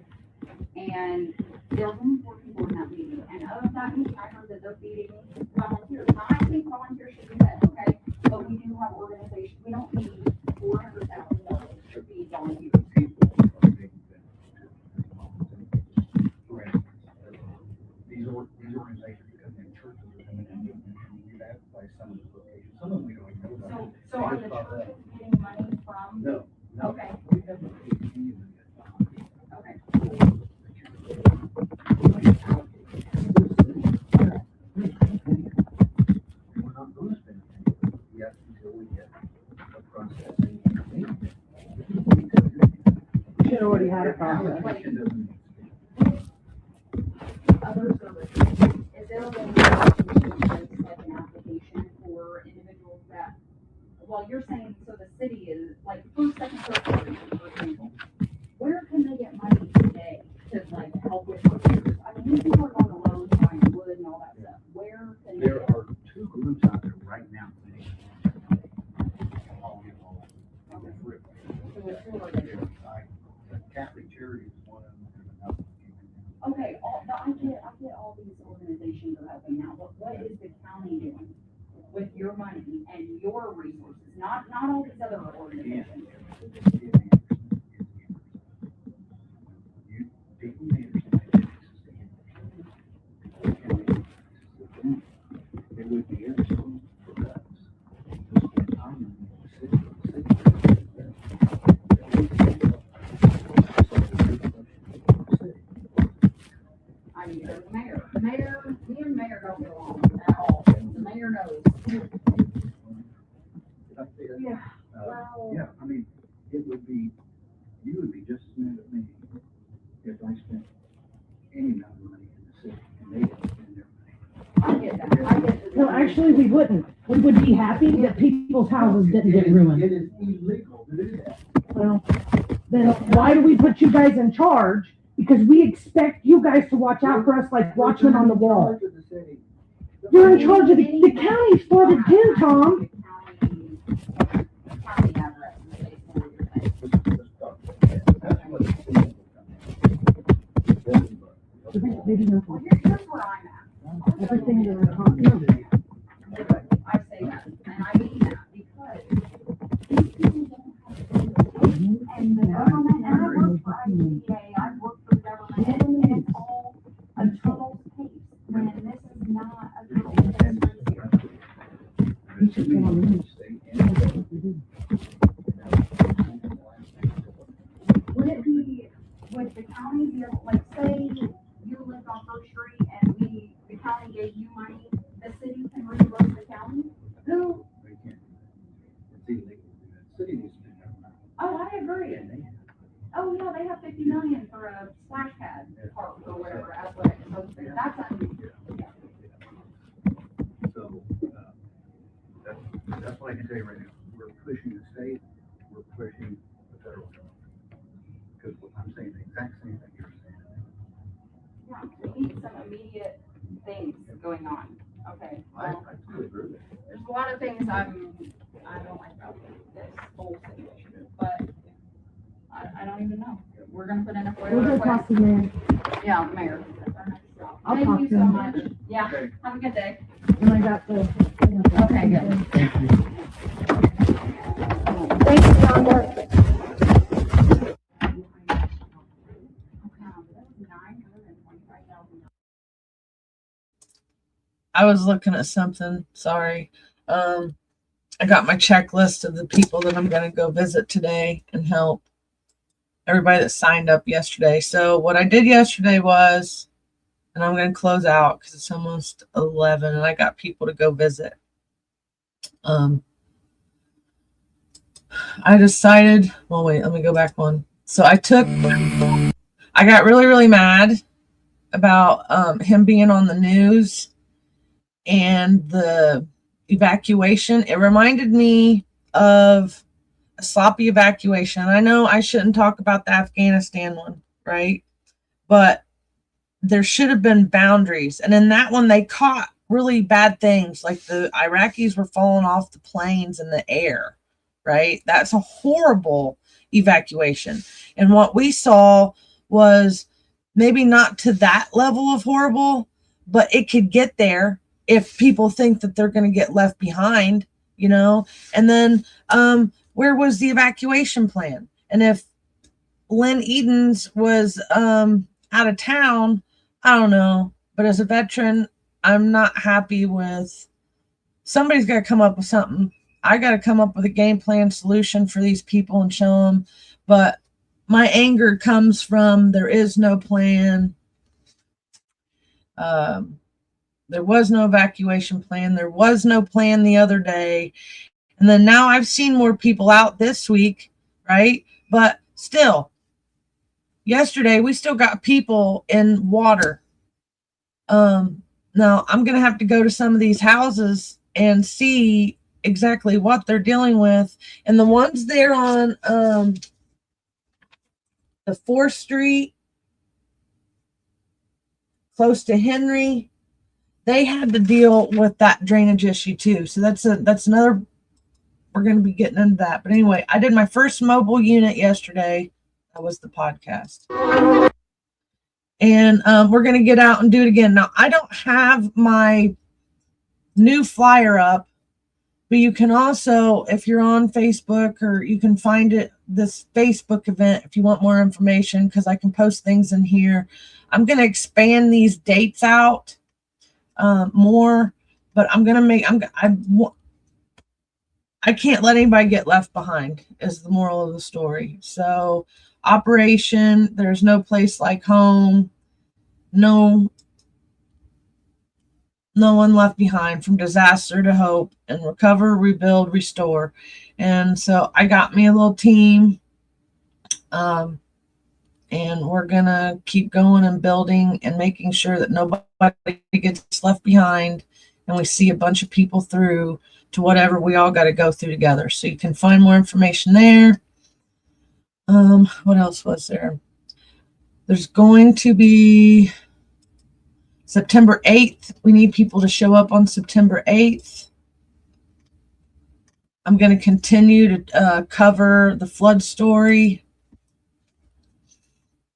And there was only 4 people in that meeting. And of that meeting, I heard that those meetings volunteers. Now, I think volunteers should be fed, okay? But we do have organizations. We don't need $400,000 to be volunteers. These organizations come in churches and do that by some of the locations. Some of them we don't even know about. So are the churches getting money from? No. Okay. We haven't paid any of them yet. Okay. We're not going to spend anything yet until we get a processing. We should already had a process. Other services, is there a way to like an application for individuals that, well, you're saying, so the city is like first, second, third, for example, your resources, not all these other organizations. It would be irresponsible for us to spend time in the city. I need to go to the mayor. Me and the mayor don't get along at all. The mayor knows. Yeah. Yeah, I mean, it would be, you would be just as mad at me if I spent any amount of money in the city and they didn't spend their money. I get that. I get that. No, actually, we wouldn't. We would be happy that people's houses didn't get ruined. It is illegal to do that. Well, then why do we put you guys in charge? Because we expect you guys to watch out for us like watchmen on the wall. You're in charge of the county's flooded too, Tom. Maybe not. Well, here's where I'm at. Everything that we're talking about. I say that, and I mean that, because these people don't have, and the government, and I work for ICA, I've worked for the government, and it's all a total pace, when this is not a total pace. You should get on the news. Would it be, would the county be able, like, say, you lived on First Street and the county gave you money, the city can reimburse the county? Who? They can't. It's illegal to do that. City needs to do that. Oh, I agree. Oh, yeah, they have 50 million for a splash pad park or whatever, athletic, so that's unusual. So, that's what I can tell you right now. We're pushing the state, we're pushing the federal government. Because I'm saying the exact same thing you're saying. Yeah, we need some immediate things going on. Okay, I well, totally agree with that. there's a lot of things I don't like about this whole situation, but I don't even know. We're gonna put in a We'll FOIA go talk request. to the mayor. Yeah, mayor. That's our next stop. I'll Thank talk you to so him. much. Yeah, Okay. have a good day. And I got the. Okay, good. Thank you, Rhonda. I was looking at something. Sorry. I got my checklist of the people that I'm going to go visit today and help. Everybody that signed up yesterday. So what I did yesterday was, and I'm going to close out because it's almost 11 and I got people to go visit. I decided, well, wait, let me go back one. So I got really, really mad about him being on the news and the evacuation. It reminded me of a sloppy evacuation. I know I shouldn't talk about the Afghanistan one, right? But there should have been boundaries. And in that one, they caught really bad things, like the Iraqis were falling off the planes in the air, right? That's a horrible evacuation. And what we saw was maybe not to that level of horrible, but it could get there if people think that they're going to get left behind, you know? And then where was the evacuation plan? And if Lynn Edens was out of town, I don't know. But as a veteran, I'm not happy with, somebody's got to come up with something. I got to come up with a game plan solution for these people and show them. But my anger comes from there is no plan. There was no evacuation plan. There was no plan the other day. And then now I've seen more people out this week, right? But still, yesterday we still got people in water. Now I'm going to have to go to some of these houses and see exactly what they're dealing with. And the ones there on the 4th Street, close to Henry, they had to deal with that drainage issue too. So that's another, we're going to be getting into that. But anyway, I did my first mobile unit yesterday. That was the podcast. And we're going to get out and do it again. Now, I don't have my new flyer up But you can also, if you're on Facebook, or you can find it, this Facebook event, if you want more information, because I can post things in here. I'm going to expand these dates out more, but I'm going to make, I can't let anybody get left behind is the moral of the story. So Operation There's No Place Like Home, no one left behind, from disaster to hope, and recover, rebuild, restore. And so I got me a little team, and we're gonna keep going and building and making sure that nobody gets left behind, and we see a bunch of people through to whatever we all got to go through together. So you can find more information there. What else was there? There's going to be September 8th. We need people to show up on September 8th. I'm going to continue to cover the flood story.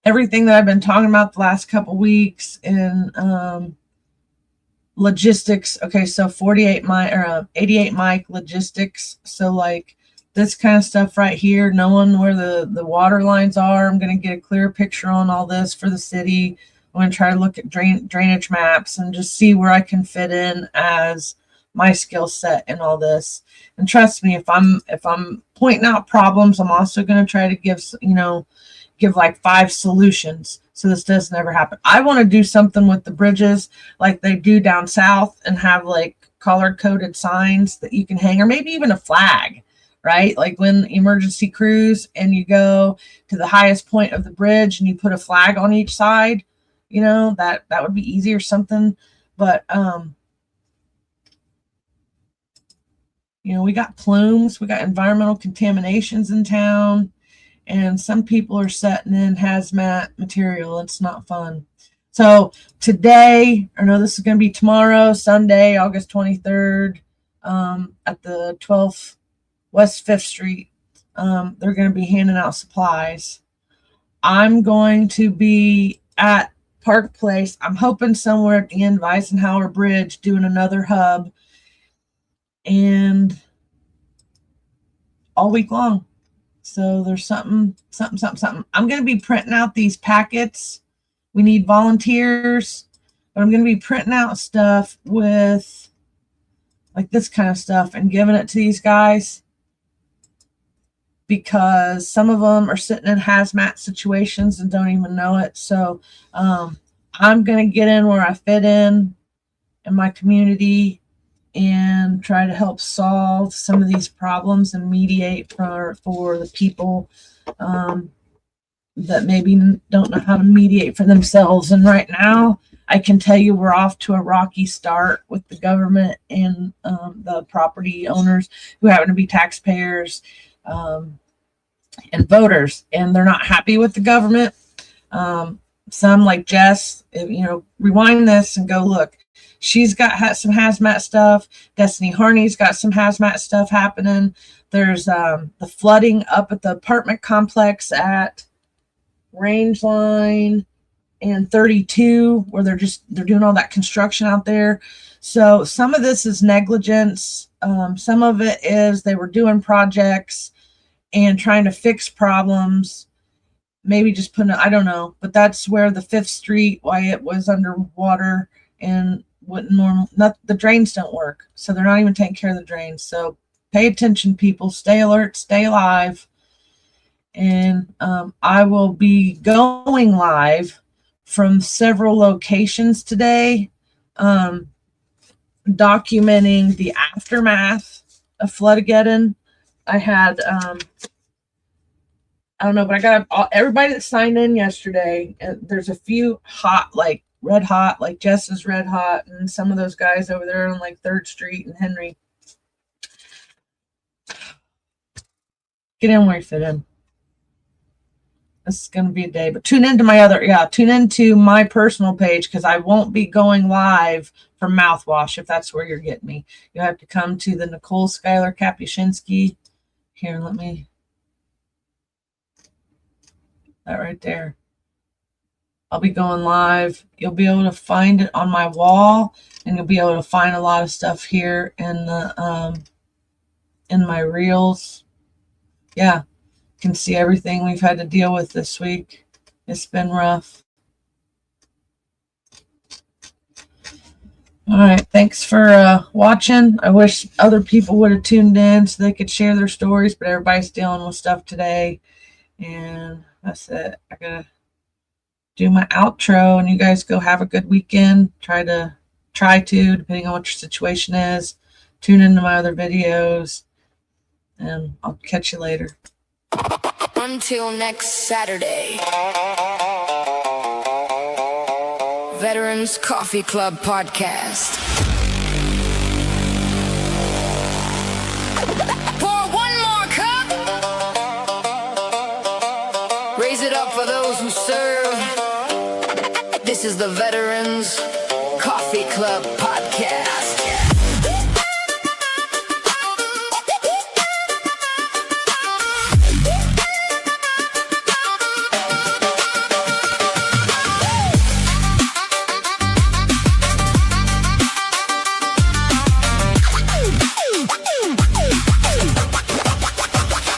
Everything that I've been talking about the last couple weeks in logistics. Okay, so 88 mic logistics. So like this kind of stuff right here, knowing where the water lines are. I'm going to get a clear picture on all this for the city. I'm going to try to look at drainage maps and just see where I can fit in as my skill set in all this. And trust me, if I'm pointing out problems, I'm also going to try to give like 5 solutions so this doesn't ever happen. I want to do something with the bridges like they do down south and have like color coded signs that you can hang, or maybe even a flag, right? Like when emergency crews and you go to the highest point of the bridge and you put a flag on each side, that would be easy or something. But we got plumes, we got environmental contaminations in town, and some people are setting in hazmat material. It's not fun. So today, or no, this is going to be tomorrow, Sunday, August 23rd, at the 12th West 5th Street. They're going to be handing out supplies. I'm going to be at Park Place. I'm hoping somewhere at the end of Eisenhower Bridge doing another hub, and all week long. So there's something. I'm going to be printing out these packets. We need volunteers, but I'm going to be printing out stuff with like this kind of stuff and giving it to these guys, because some of them are sitting in hazmat situations and don't even know it. So I'm going to get in where I fit in my community and try to help solve some of these problems and mediate for the people that maybe don't know how to mediate for themselves. And right now, I can tell you we're off to a rocky start with the government and the property owners who happen to be taxpayers and voters, and they're not happy with the government. Some like Jess, rewind this and go look. She's got some hazmat stuff. Destiny Harney's got some hazmat stuff happening. There's the flooding up at the apartment complex at Range Line and 32, where they're doing all that construction out there. So some of this is negligence. Some of it is they were doing projects and trying to fix problems. Maybe just I don't know, but that's where the 5th Street, why it was underwater and the drains don't work. So they're not even taking care of the drains. So pay attention, people, stay alert, stay alive. And I will be going live from several locations today, documenting the aftermath of Floodageddon. I had, I don't know, but I got everybody that signed in yesterday. There's a few hot, like red hot, like Jess is red hot, and some of those guys over there on like 3rd Street and Henry. Get in where you fit in. This is going to be a day, but tune into my personal page, because I won't be going live from Mouthwash if that's where you're getting me. You'll have to come to the Nicole Schuyler Kapuscinski. Here, let me, that right there. I'll be going live. You'll be able to find it on my wall, and you'll be able to find a lot of stuff here in the in my reels. Yeah, you can see everything we've had to deal with this week. It's been rough. All right, thanks for watching. I wish other people would have tuned in so they could share their stories, but everybody's dealing with stuff today. And that's it. I gotta do my outro, and you guys go have a good weekend. Try to, depending on what your situation is, tune into my other videos, and I'll catch you later. Until next Saturday. Veterans Coffee Club Podcast. Pour one more cup. Raise it up for those who serve. This is the Veterans Coffee Club Podcast.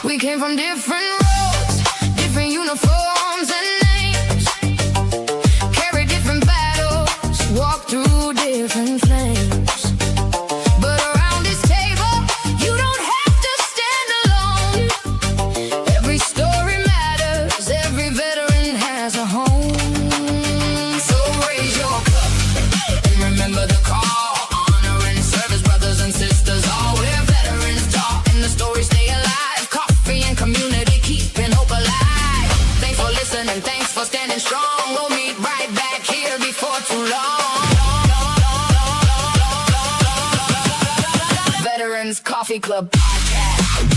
We came from different roads, different uniforms and names, carried different battles, walked through different flames. But around this table, you don't have to stand alone. Every story matters, every veteran has a home. So raise your cup and remember the call. Honor and service, brothers and sisters, all we're veterans talk, and the stories stay alive. And community keeping hope alive. Thanks for listening, thanks for standing strong. We'll meet right back here before too long. Veterans Coffee Club Podcast.